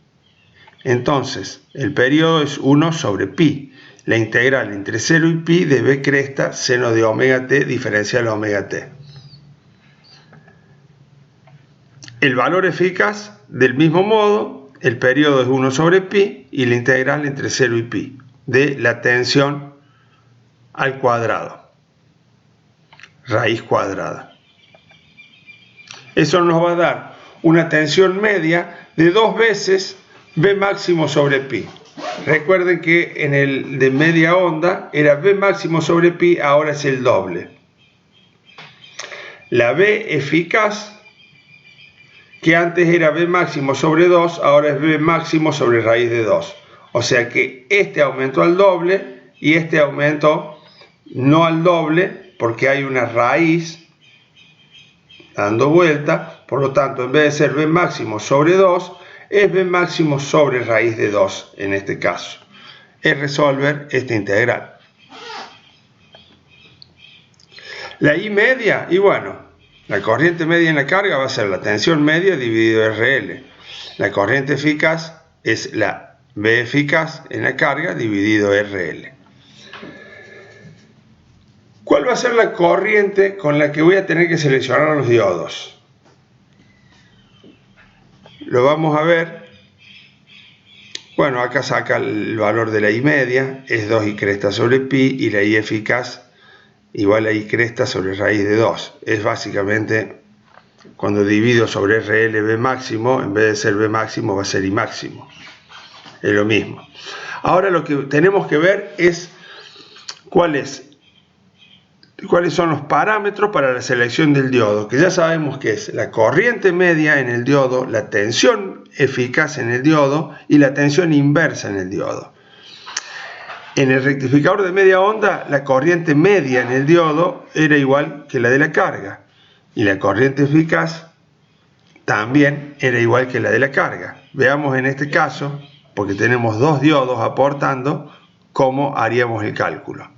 Entonces, el período es 1 sobre pi. La integral entre 0 y pi de b cresta seno de omega t diferencial a omega t. El valor eficaz, del mismo modo, el período es 1 sobre pi y la integral entre 0 y pi de la tensión al cuadrado, raíz cuadrada. Eso nos va a dar una tensión media de 2 veces B máximo sobre pi. Recuerden que en el de media onda era B máximo sobre pi, ahora es el doble. La B eficaz, que antes era B máximo sobre 2, ahora es B máximo sobre raíz de 2. O sea que este aumentó al doble y este aumentó no al doble porque hay una raíz dando vuelta. Por lo tanto, en vez de ser B máximo sobre 2, es B máximo sobre raíz de 2 en este caso. Es resolver esta integral. La I media, y bueno, la corriente media en la carga va a ser la tensión media dividido RL. La corriente eficaz es la B eficaz en la carga dividido RL. ¿Cuál va a ser la corriente con la que voy a tener que seleccionar los diodos? Lo vamos a ver. Bueno, acá saca el valor de la I media, es 2 I cresta sobre pi, y la I eficaz igual a I cresta sobre raíz de 2. Es básicamente cuando divido sobre RL B máximo, en vez de ser B máximo va a ser I máximo. Es lo mismo. Ahora lo que tenemos que ver es cuál es cuáles son los parámetros para la selección del diodo, que ya sabemos que es la corriente media en el diodo, la tensión eficaz en el diodo y la tensión inversa en el diodo. En el rectificador de media onda, la corriente media en el diodo era igual que la de la carga y la corriente eficaz también era igual que la de la carga. Veamos en este caso, porque tenemos dos diodos aportando, cómo haríamos el cálculo.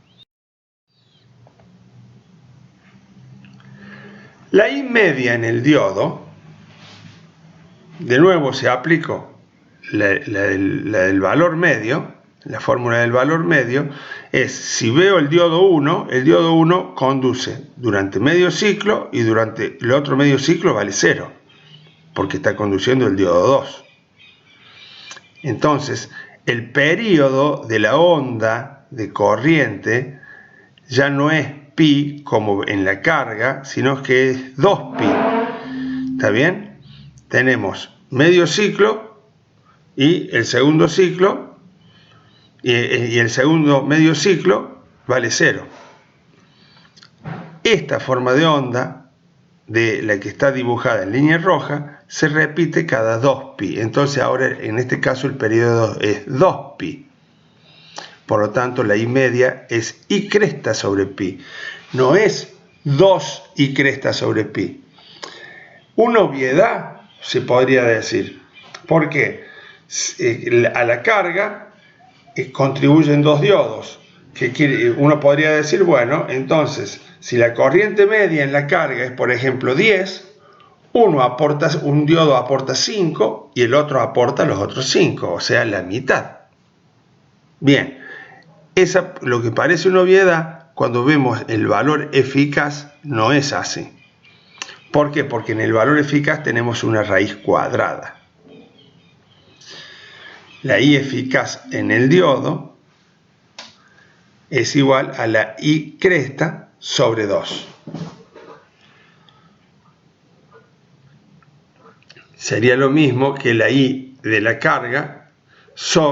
La I media en el diodo, de nuevo se aplicó la del valor medio, la fórmula del valor medio, es si veo el diodo 1 conduce durante medio ciclo y durante el otro medio ciclo vale 0, porque está conduciendo el diodo 2. Entonces, el período de la onda de corriente ya no es pi como en la carga, sino que es 2pi. ¿Está bien? Tenemos medio ciclo y el segundo ciclo, y el segundo medio ciclo vale 0. Esta forma de onda, de la que está dibujada en línea roja, se repite cada 2pi. Entonces ahora en este caso el periodo es 2pi. Por lo tanto, la I media es I cresta sobre pi. No es 2 I cresta sobre pi. Una obviedad se podría decir. Porque a la carga contribuyen dos diodos. Uno podría decir, bueno, entonces, si la corriente media en la carga es, por ejemplo, 10, un diodo aporta 5 y el otro aporta los otros 5, o sea, la mitad. Bien. Lo que parece una obviedad, cuando vemos el valor eficaz, no es así. ¿Por qué? Porque en el valor eficaz tenemos una raíz cuadrada. La I eficaz en el diodo es igual a la I cresta sobre 2. Sería lo mismo que la I de la carga,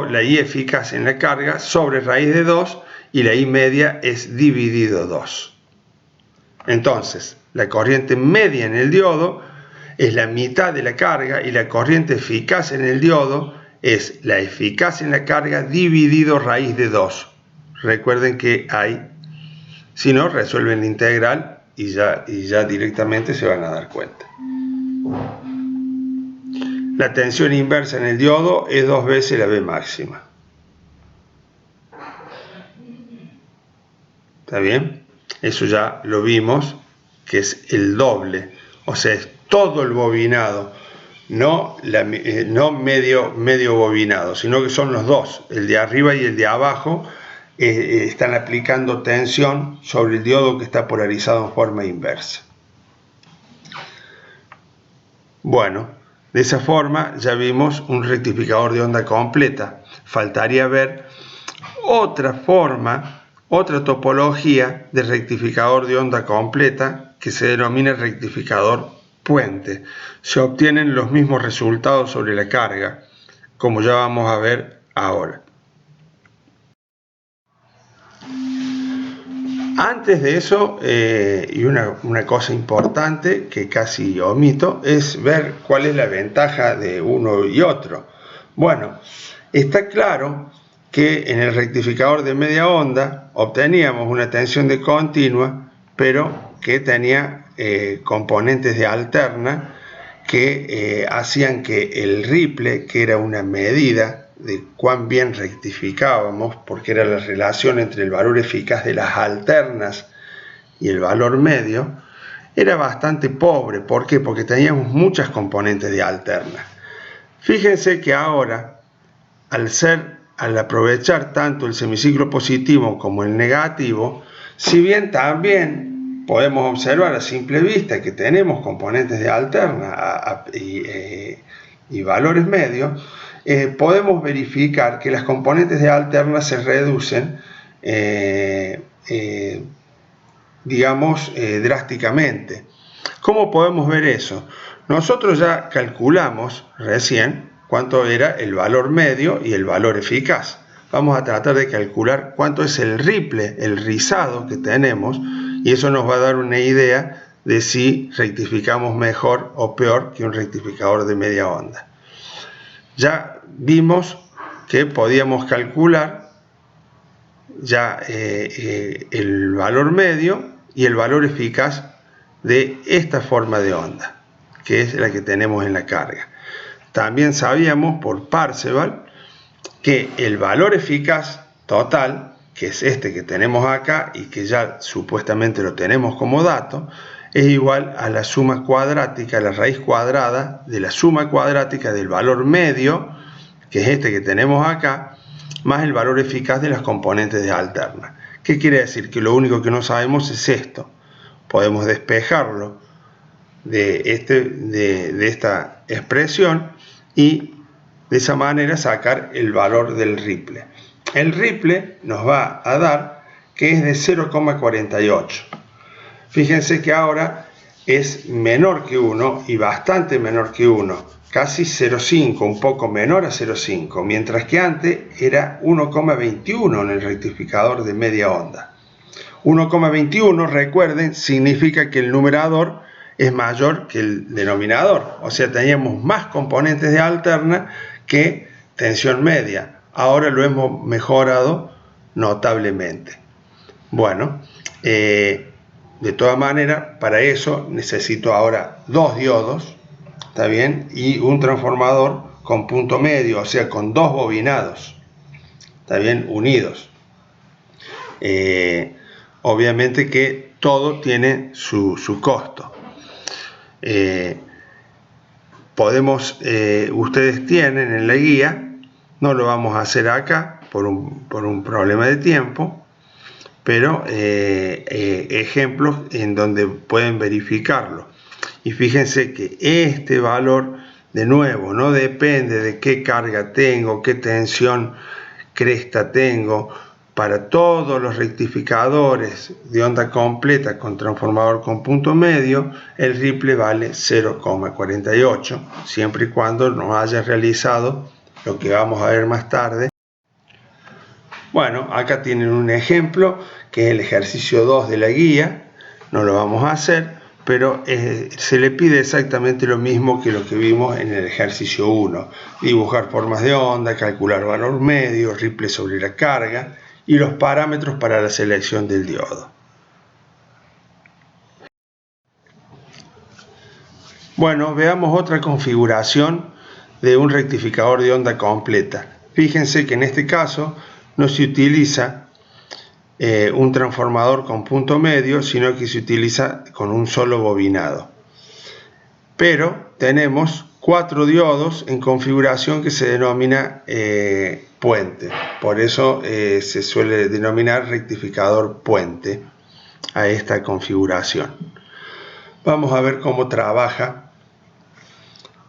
la I eficaz en la carga sobre raíz de 2 y la I media es dividido 2. Entonces, la corriente media en el diodo es la mitad de la carga y la corriente eficaz en el diodo es la eficaz en la carga dividido raíz de 2. Recuerden que si no, resuelven la integral y ya directamente se van a dar cuenta. La tensión inversa en el diodo es 2 veces la V máxima. ¿Está bien? Eso ya lo vimos, que es el doble. O sea, es todo el bobinado, no medio bobinado, sino que son los dos, el de arriba y el de abajo, están aplicando tensión sobre el diodo que está polarizado en forma inversa. Bueno. De esa forma ya vimos un rectificador de onda completa. Faltaría ver otra forma, otra topología de rectificador de onda completa que se denomina rectificador puente. Se obtienen los mismos resultados sobre la carga, como ya vamos a ver ahora. Antes de eso, y una cosa importante que casi omito, es ver cuál es la ventaja de uno y otro. Bueno, está claro que en el rectificador de media onda obteníamos una tensión de continua, pero que tenía componentes de alterna que hacían que el ripple, que era una medida de cuán bien rectificábamos, porque era la relación entre el valor eficaz de las alternas y el valor medio, era bastante pobre. ¿Por qué? Porque teníamos muchas componentes de alterna. Fíjense que ahora, al aprovechar tanto el semiciclo positivo como el negativo, si bien también podemos observar a simple vista que tenemos componentes de alterna y valores medios, podemos verificar que las componentes de alterna se reducen, drásticamente. ¿Cómo podemos ver eso? Nosotros ya calculamos recién cuánto era el valor medio y el valor eficaz. Vamos a tratar de calcular cuánto es el ripple, el rizado que tenemos, y eso nos va a dar una idea de si rectificamos mejor o peor que un rectificador de media onda. Ya vimos que podíamos calcular ya el valor medio y el valor eficaz de esta forma de onda, que es la que tenemos en la carga. También sabíamos por Parseval que el valor eficaz total, que es este que tenemos acá y que ya supuestamente lo tenemos como dato, es igual a la suma cuadrática, la raíz cuadrada de la suma cuadrática del valor medio, que es este que tenemos acá, más el valor eficaz de las componentes de alterna. ¿Qué quiere decir? Que lo único que no sabemos es esto. Podemos despejarlo de esta expresión y de esa manera sacar el valor del ripple. El ripple nos va a dar que es de 0,48. Fíjense que ahora es menor que 1 y bastante menor que 1, casi 0,5, un poco menor a 0,5, mientras que antes era 1,21 en el rectificador de media onda. 1,21, recuerden, significa que el numerador es mayor que el denominador, o sea, teníamos más componentes de alterna que tensión media. Ahora lo hemos mejorado notablemente. Bueno, de todas maneras, para eso necesito ahora dos diodos, ¿está bien? Y un transformador con punto medio, o sea, con dos bobinados, ¿está bien? Unidos. Obviamente que todo tiene su costo. Ustedes tienen en la guía, no lo vamos a hacer acá por un problema de tiempo, pero ejemplos en donde pueden verificarlo. Y fíjense que este valor, de nuevo, no depende de qué carga tengo, qué tensión cresta tengo. Para todos los rectificadores de onda completa con transformador con punto medio, el ripple vale 0,48, siempre y cuando no haya realizado lo que vamos a ver más tarde. Bueno, acá tienen un ejemplo que es el ejercicio 2 de la guía. No lo vamos a hacer, pero se le pide exactamente lo mismo que lo que vimos en el ejercicio 1. Dibujar formas de onda, calcular valor medio, ripple sobre la carga y los parámetros para la selección del diodo. Bueno, veamos otra configuración de un rectificador de onda completa. Fíjense que en este caso no se utiliza un transformador con punto medio, sino que se utiliza con un solo bobinado. Pero tenemos 4 diodos en configuración que se denomina puente. Por eso se suele denominar rectificador puente a esta configuración. Vamos a ver cómo trabaja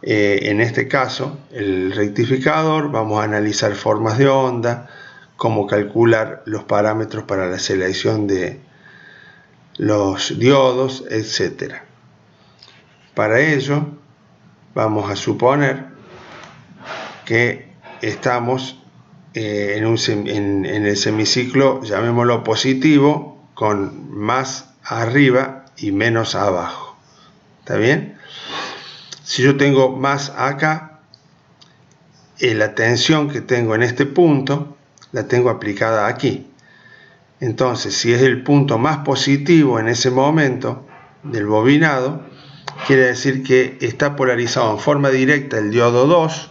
en este caso el rectificador. Vamos a analizar formas de onda, cómo calcular los parámetros para la selección de los diodos, etc. Para ello vamos a suponer que estamos en el semiciclo, llamémoslo positivo, con más arriba y menos abajo. ¿Está bien? Si yo tengo más acá, la tensión que tengo en este punto la tengo aplicada aquí. Entonces, si es el punto más positivo en ese momento del bobinado, quiere decir que está polarizado en forma directa el diodo 2,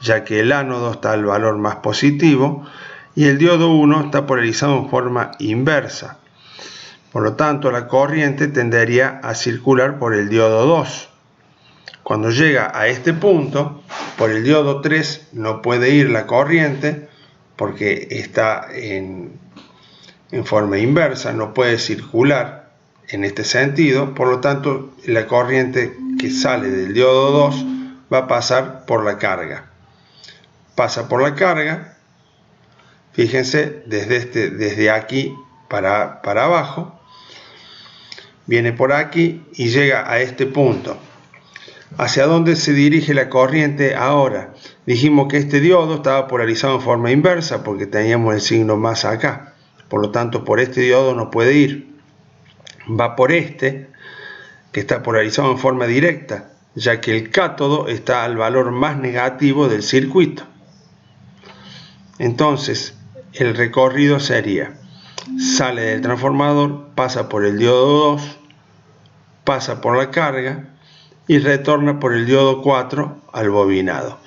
ya que el ánodo está al valor más positivo, y el diodo 1 está polarizado en forma inversa. Por lo tanto, la corriente tendería a circular por el diodo 2. Cuando llega a este punto, por el diodo 3 no puede ir la corriente porque está en forma inversa, no puede circular en este sentido. Por lo tanto, la corriente que sale del diodo 2 va a pasar por la carga. Pasa por la carga, fíjense, desde aquí para abajo, viene por aquí y llega a este punto. ¿Hacia dónde se dirige la corriente ahora? Dijimos que este diodo estaba polarizado en forma inversa porque teníamos el signo más acá. Por lo tanto, por este diodo no puede ir. va por este, que está polarizado en forma directa, ya que el cátodo está al valor más negativo del circuito. Entonces, el recorrido sería: sale del transformador, pasa por el diodo 2, pasa por la carga y retorna por el diodo 4 al bobinado.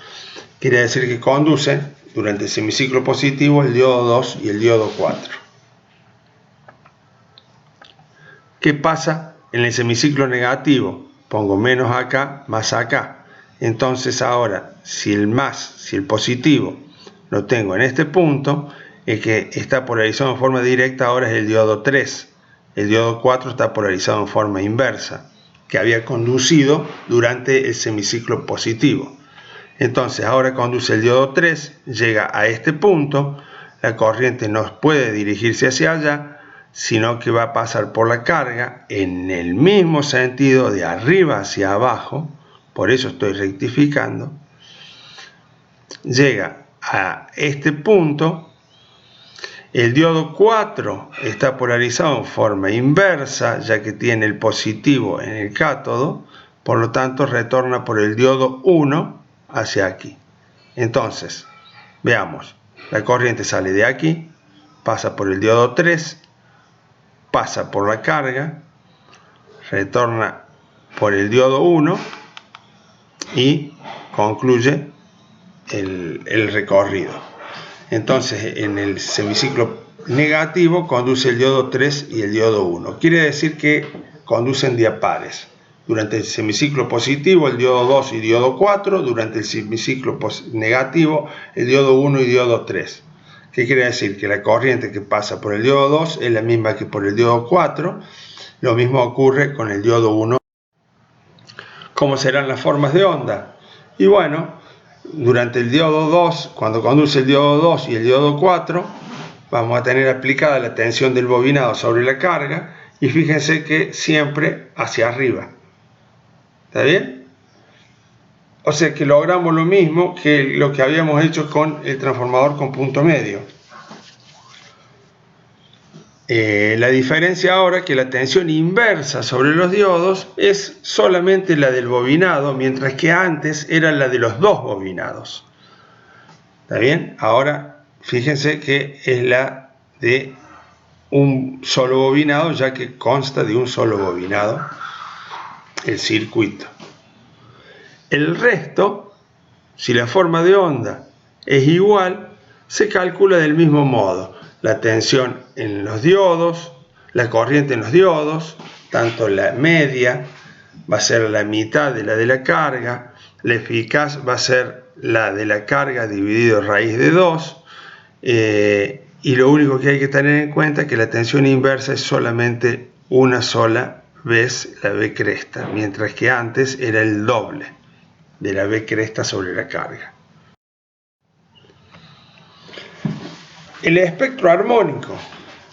Quiere decir que conducen durante el semiciclo positivo el diodo 2 y el diodo 4. ¿Qué pasa en el semiciclo negativo? Pongo menos acá, más acá. Entonces ahora, si el positivo lo tengo en este punto, el que está polarizado en forma directa ahora es el diodo 3. El diodo 4 está polarizado en forma inversa, que había conducido durante el semiciclo positivo. Entonces ahora conduce el diodo 3, llega a este punto, la corriente no puede dirigirse hacia allá, sino que va a pasar por la carga en el mismo sentido de arriba hacia abajo, por eso estoy rectificando, llega a este punto, el diodo 4 está polarizado en forma inversa, ya que tiene el positivo en el cátodo, por lo tanto retorna por el diodo 1 hacia aquí. Entonces, veamos, la corriente sale de aquí, pasa por el diodo 3, pasa por la carga, retorna por el diodo 1 y concluye el recorrido. Entonces, en el semiciclo negativo conduce el diodo 3 y el diodo 1. Quiere decir que conducen diapares. Durante el semiciclo positivo, el diodo 2 y diodo 4. Durante el semiciclo negativo, el diodo 1 y diodo 3. ¿Qué quiere decir? Que la corriente que pasa por el diodo 2 es la misma que por el diodo 4. Lo mismo ocurre con el diodo 1. ¿Cómo serán las formas de onda? Y bueno, durante el diodo 2, cuando conduce el diodo 2 y el diodo 4, vamos a tener aplicada la tensión del bobinado sobre la carga, y fíjense que siempre hacia arriba. ¿Está bien? O sea que logramos lo mismo que lo que habíamos hecho con el transformador con punto medio. La diferencia ahora es que la tensión inversa sobre los diodos es solamente la del bobinado, mientras que antes era la de los dos bobinados. ¿Está bien? Ahora fíjense que es la de un solo bobinado, ya que consta de un solo bobinado el circuito. El resto, si la forma de onda es igual, se calcula del mismo modo. La tensión en los diodos, la corriente en los diodos, tanto la media va a ser la mitad de la carga, la eficaz va a ser la de la carga dividido raíz de 2, y lo único que hay que tener en cuenta es que la tensión inversa es solamente una sola vez la V cresta, mientras que antes era el doble de la V cresta sobre la carga. El espectro armónico.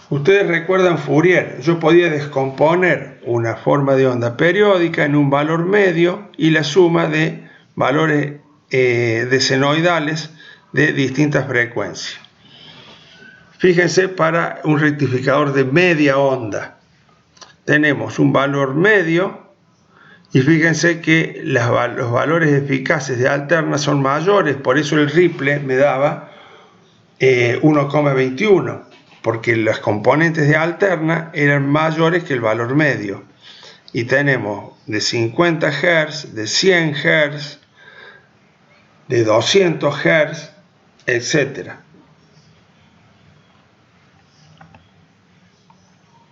Ustedes recuerdan Fourier. Yo podía descomponer una forma de onda periódica en un valor medio y la suma de valores senoidales de distintas frecuencias. Fíjense, para un rectificador de media onda tenemos un valor medio, y fíjense que los valores eficaces de alterna son mayores, por eso el Ripple me daba 1,21, porque las componentes de alterna eran mayores que el valor medio. Y tenemos de 50 Hz, de 100 Hz, de 200 Hz, etc.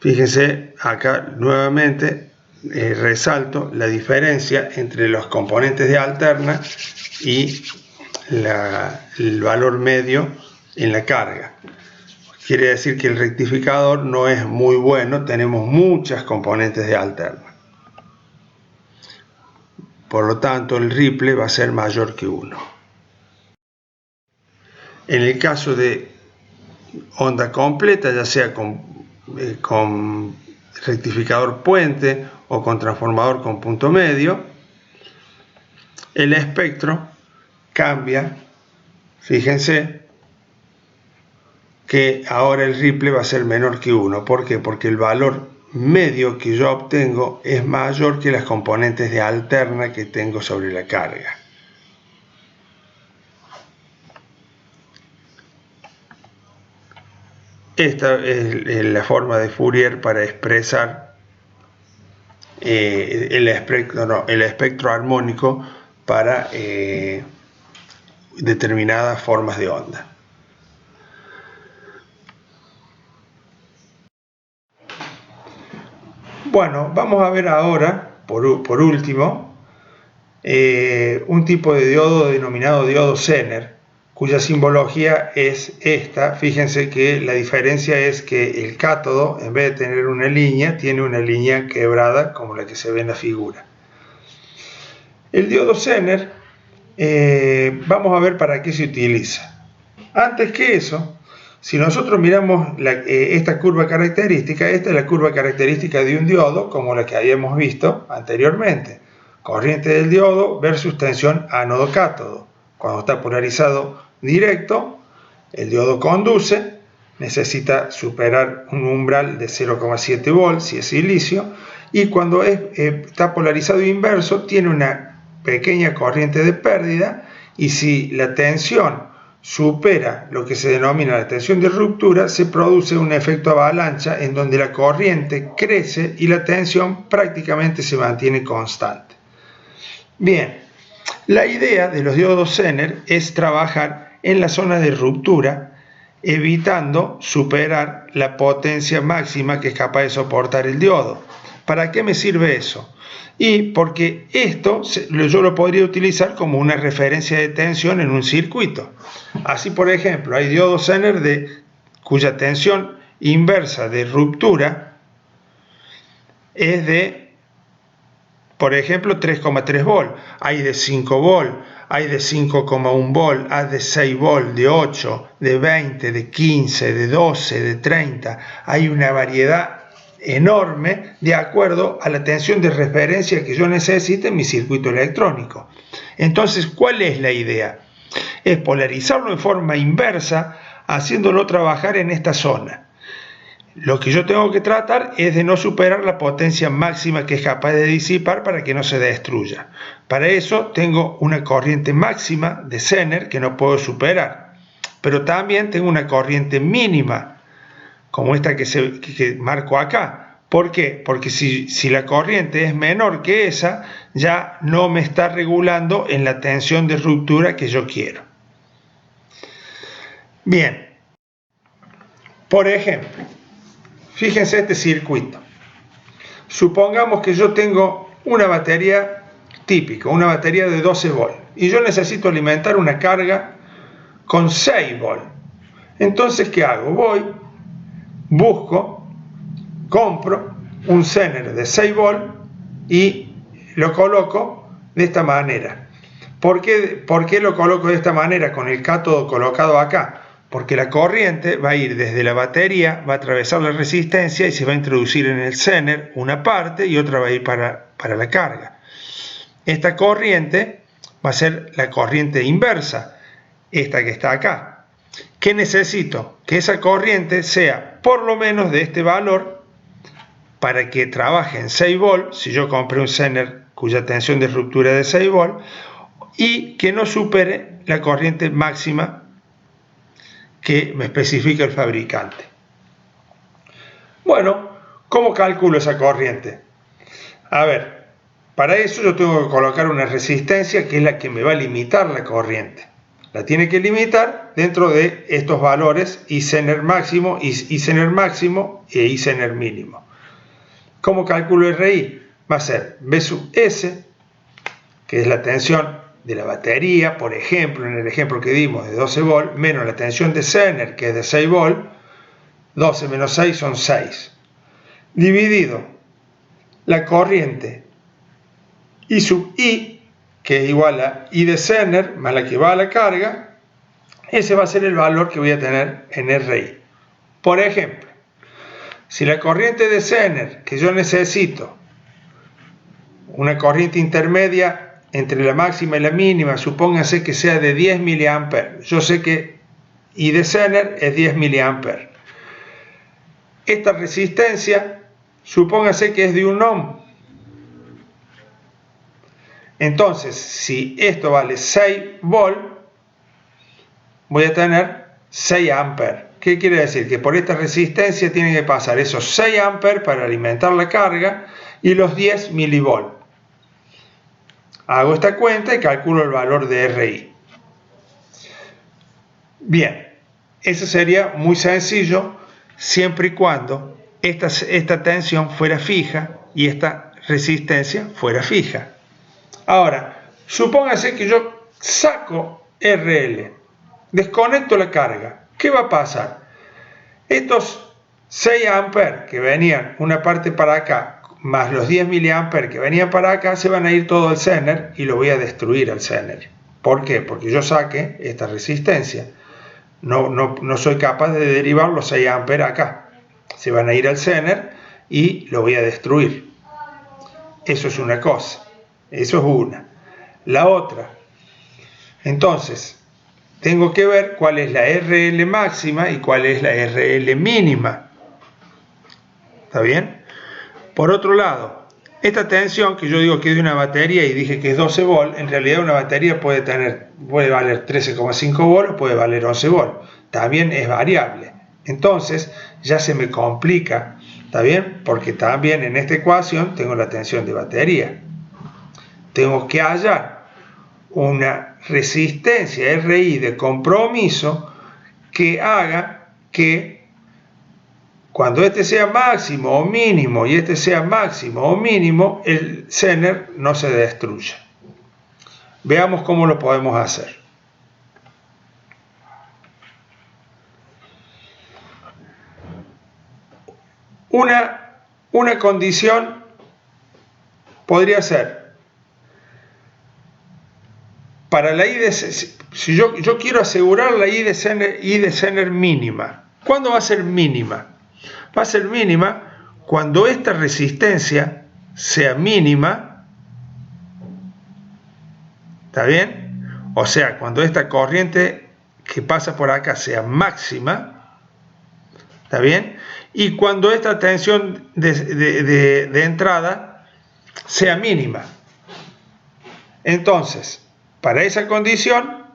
Fíjense acá nuevamente, resalto la diferencia entre los componentes de alterna y el valor medio en la carga. Quiere decir que el rectificador no es muy bueno, tenemos muchas componentes de alterna. Por lo tanto, el Ripple va a ser mayor que 1. En el caso de onda completa, ya sea con rectificador puente o con transformador con punto medio, el espectro cambia. Fíjense que ahora el Ripple va a ser menor que 1. ¿Por qué? Porque el valor medio que yo obtengo es mayor que las componentes de alterna que tengo sobre la carga. Esta es la forma de Fourier para expresar el espectro armónico para determinadas formas de onda. Bueno, vamos a ver ahora, por último, un tipo de diodo denominado diodo Zener, cuya simbología es esta. Fíjense que la diferencia es que el cátodo, en vez de tener una línea, tiene una línea quebrada como la que se ve en la figura. El diodo Zener, vamos a ver para qué se utiliza. Antes que eso, si nosotros miramos esta curva característica, esta es la curva característica de un diodo, como la que habíamos visto anteriormente. Corriente del diodo versus tensión ánodo-cátodo. Cuando está polarizado directo, el diodo conduce, necesita superar un umbral de 0,7 volts si es silicio, y cuando está polarizado inverso, tiene una pequeña corriente de pérdida, y si la tensión supera lo que se denomina la tensión de ruptura, se produce un efecto avalancha en donde la corriente crece y la tensión prácticamente se mantiene constante. Bien, la idea de los diodos Zener es trabajar en la zona de ruptura, evitando superar la potencia máxima que es capaz de soportar el diodo. ¿Para qué me sirve eso? Y porque esto yo lo podría utilizar como una referencia de tensión en un circuito. Así, por ejemplo, hay diodos Zener cuya tensión inversa de ruptura es de, por ejemplo, 3,3 volt. Hay de 5 volt, hay de 5,1 volt, hay de 6 volt, de 8, de 20, de 15, de 12, de 30. Hay una variedad enorme de acuerdo a la tensión de referencia que yo necesite en mi circuito electrónico. Entonces, ¿cuál es la idea? Es polarizarlo en forma inversa, haciéndolo trabajar en esta zona. Lo que yo tengo que tratar es de no superar la potencia máxima que es capaz de disipar para que no se destruya. Para eso tengo una corriente máxima de Zener que no puedo superar, pero también tengo una corriente mínima como esta que marco acá. ¿Por qué? Porque si la corriente es menor que esa, ya no me está regulando en la tensión de ruptura que yo quiero. Bien, por ejemplo, fíjense este circuito. Supongamos que yo tengo una batería típica, una batería de 12 volt, y yo necesito alimentar una carga con 6 volt. Entonces, ¿qué hago? Voy, busco, compro un Zener de 6 volt y lo coloco de esta manera. ¿Por qué lo coloco de esta manera con el cátodo colocado acá? Porque la corriente va a ir desde la batería, va a atravesar la resistencia y se va a introducir en el Zener una parte y otra va a ir para la carga. Esta corriente va a ser la corriente inversa, esta que está acá. ¿Qué necesito? Que esa corriente sea por lo menos de este valor para que trabaje en 6 volts, si yo compré un Zener cuya tensión de ruptura es de 6 volts, y que no supere la corriente máxima que me especifica el fabricante. Bueno, ¿cómo calculo esa corriente? A ver, para eso yo tengo que colocar una resistencia que es la que me va a limitar la corriente. La tiene que limitar dentro de estos valores I Zener máximo, I Zener máximo e I Zener mínimo. ¿Cómo calculo RI? Va a ser V sub S, que es la tensión de la batería, por ejemplo, en el ejemplo que dimos de 12 volt, menos la tensión de Zener, que es de 6 volt, 12 menos 6 son 6, dividido la corriente I sub I, que es igual a I de Zener más la que va a la carga. Ese va a ser el valor que voy a tener en RI. Por ejemplo, si la corriente de Zener que yo necesito, una corriente intermedia entre la máxima y la mínima, supónganse que sea de 10 mA. Yo sé que I de Zener es 10 mA. Esta resistencia supóngase que es de 1 ohm. Entonces, si esto vale 6 volt, voy a tener 6 amperes. ¿Qué quiere decir? Que por esta resistencia tienen que pasar esos 6 amperes para alimentar la carga y los 10 milivolts. Hago esta cuenta y calculo el valor de RI. Bien, eso sería muy sencillo siempre y cuando esta tensión fuera fija y esta resistencia fuera fija. Ahora, supóngase que yo saco RL, desconecto la carga. ¿Qué va a pasar? Estos 6 amperes que venían una parte para acá, más los 10 miliamperes que venían para acá, se van a ir todo al Zener y lo voy a destruir al Zener. ¿Por qué? Porque yo saqué esta resistencia. No soy capaz de derivar los 6 amperes acá. Se van a ir al Zener y lo voy a destruir. Eso es una cosa. Eso es una. La otra. Entonces, tengo que ver cuál es la RL máxima y cuál es la RL mínima. ¿Está bien? Por otro lado, esta tensión que yo digo que es de una batería y dije que es 12 volt, en realidad una batería puede valer 13,5 volt o puede valer 11 volt. También es variable. Entonces, ya se me complica, ¿está bien? Porque también en esta ecuación tengo la tensión de batería. Tengo que hallar una resistencia RI de compromiso que haga que cuando este sea máximo o mínimo y este sea máximo o mínimo, el Zener no se destruya. Veamos cómo lo podemos hacer. Una condición podría ser, para la I de, si yo quiero asegurar la I de Zener mínima, ¿cuándo va a ser mínima? Va a ser mínima cuando esta resistencia sea mínima, ¿está bien? O sea, cuando esta corriente que pasa por acá sea máxima, ¿está bien? Y cuando esta tensión de entrada sea mínima. Entonces, para esa condición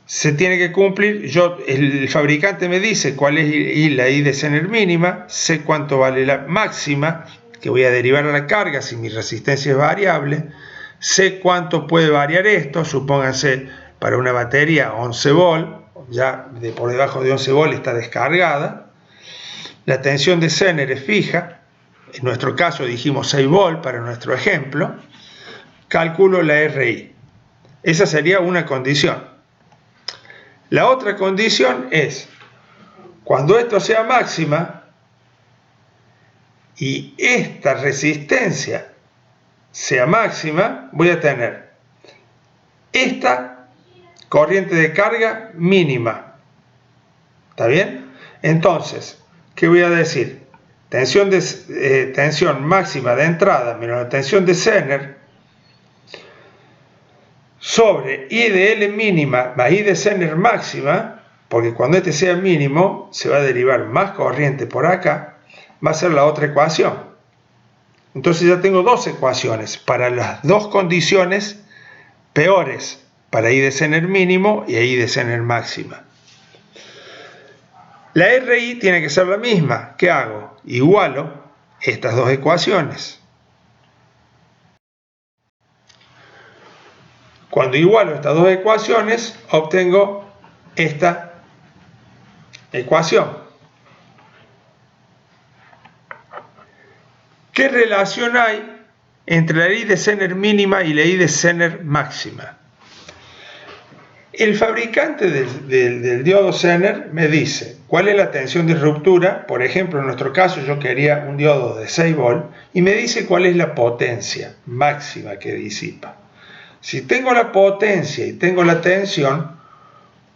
se tiene que cumplir, el fabricante me dice cuál es la I de Zener mínima, sé cuánto vale la máxima, que voy a derivar a la carga si mi resistencia es variable, sé cuánto puede variar esto, supónganse para una batería 11 volt, ya por debajo de 11 volt está descargada, la tensión de Zener es fija, en nuestro caso dijimos 6 volt para nuestro ejemplo, calculo la RI. Esa sería una condición. La otra condición es, cuando esto sea máxima y esta resistencia sea máxima, voy a tener esta corriente de carga mínima. ¿Está bien? Entonces, ¿qué voy a decir? Tensión máxima de entrada menos la tensión de Zener sobre I de L mínima más I de Zener máxima, porque cuando este sea mínimo se va a derivar más corriente por acá, va a ser la otra ecuación. Entonces ya tengo dos ecuaciones para las dos condiciones peores, para I de Zener mínimo y I de Zener máxima. La RI tiene que ser la misma. ¿Qué hago? Igualo estas dos ecuaciones. Cuando igualo estas dos ecuaciones, obtengo esta ecuación. ¿Qué relación hay entre la I de Zener mínima y la I de Zener máxima? El fabricante del diodo Zener me dice cuál es la tensión de ruptura. Por ejemplo, en nuestro caso yo quería un diodo de 6 volt y me dice cuál es la potencia máxima que disipa. Si tengo la potencia y tengo la tensión,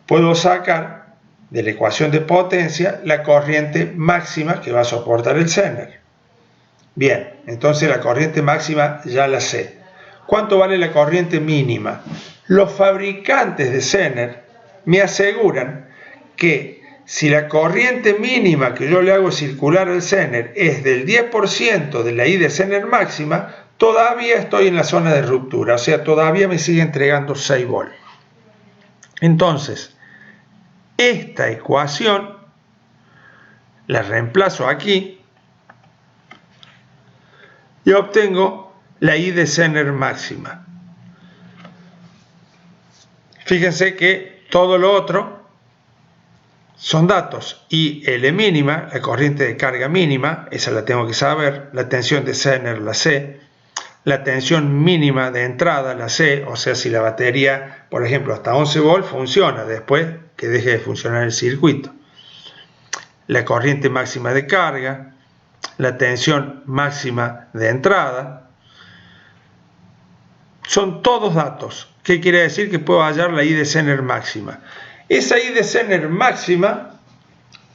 puedo sacar de la ecuación de potencia la corriente máxima que va a soportar el Zener. Bien, entonces la corriente máxima ya la sé. ¿Cuánto vale la corriente mínima? Los fabricantes de Zener me aseguran que si la corriente mínima que yo le hago circular al Zener es del 10% de la I de Zener máxima, todavía estoy en la zona de ruptura, o sea, todavía me sigue entregando 6 volts. Entonces, esta ecuación la reemplazo aquí y obtengo la I de Zener máxima. Fíjense que todo lo otro son datos. IL mínima, la corriente de carga mínima, esa la tengo que saber, la tensión de Zener la sé, la tensión mínima de entrada la sé, o sea, si la batería, por ejemplo, hasta 11 volts funciona, después que deje de funcionar el circuito. La corriente máxima de carga, la tensión máxima de entrada, son todos datos. ¿Qué quiere decir? Que puedo hallar la I de Zener máxima. Esa I de Zener máxima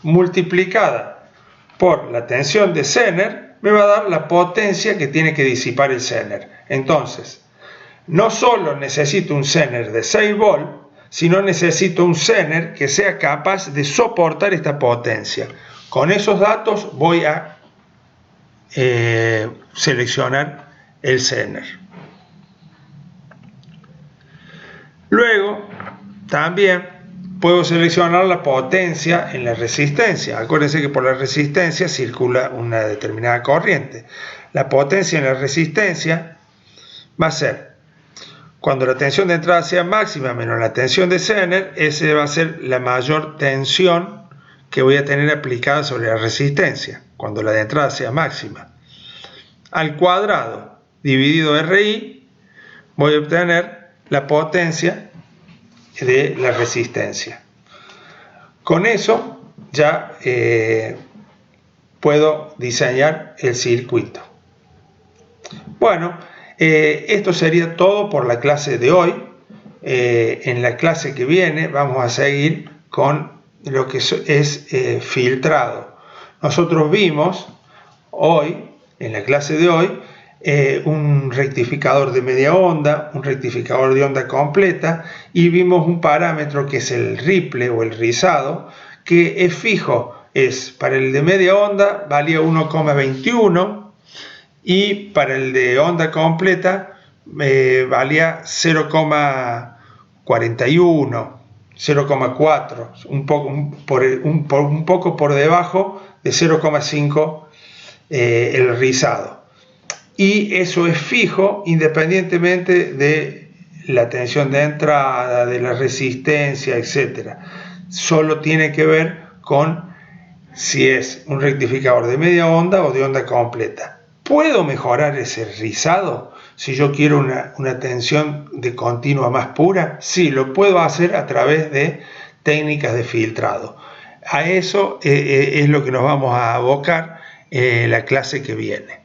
multiplicada por la tensión de Zener me va a dar la potencia que tiene que disipar el Zener. Entonces, no solo necesito un Zener de 6 volts, sino necesito un Zener que sea capaz de soportar esta potencia. Con esos datos voy a seleccionar el Zener. Luego, también puedo seleccionar la potencia en la resistencia. Acuérdense que por la resistencia circula una determinada corriente. La potencia en la resistencia va a ser, cuando la tensión de entrada sea máxima menos la tensión de Zener, esa va a ser la mayor tensión que voy a tener aplicada sobre la resistencia, cuando la de entrada sea máxima. Al cuadrado dividido RI, voy a obtener la potencia de la resistencia. Con eso ya puedo diseñar el circuito. Bueno, esto sería todo por la clase de hoy. En la clase que viene vamos a seguir con lo que es filtrado. Nosotros vimos hoy, en la clase de hoy, un rectificador de media onda, un rectificador de onda completa, y vimos un parámetro que es el ripple o el rizado, que es fijo, para el de media onda valía 1,21 y para el de onda completa valía 0,41, 0,4, un poco por debajo de 0,5 el rizado. Y eso es fijo independientemente de la tensión de entrada, de la resistencia, etc. Solo tiene que ver con si es un rectificador de media onda o de onda completa. ¿Puedo mejorar ese rizado si yo quiero una tensión de continua más pura? Sí, lo puedo hacer a través de técnicas de filtrado. A eso es lo que nos vamos a abocar en la clase que viene.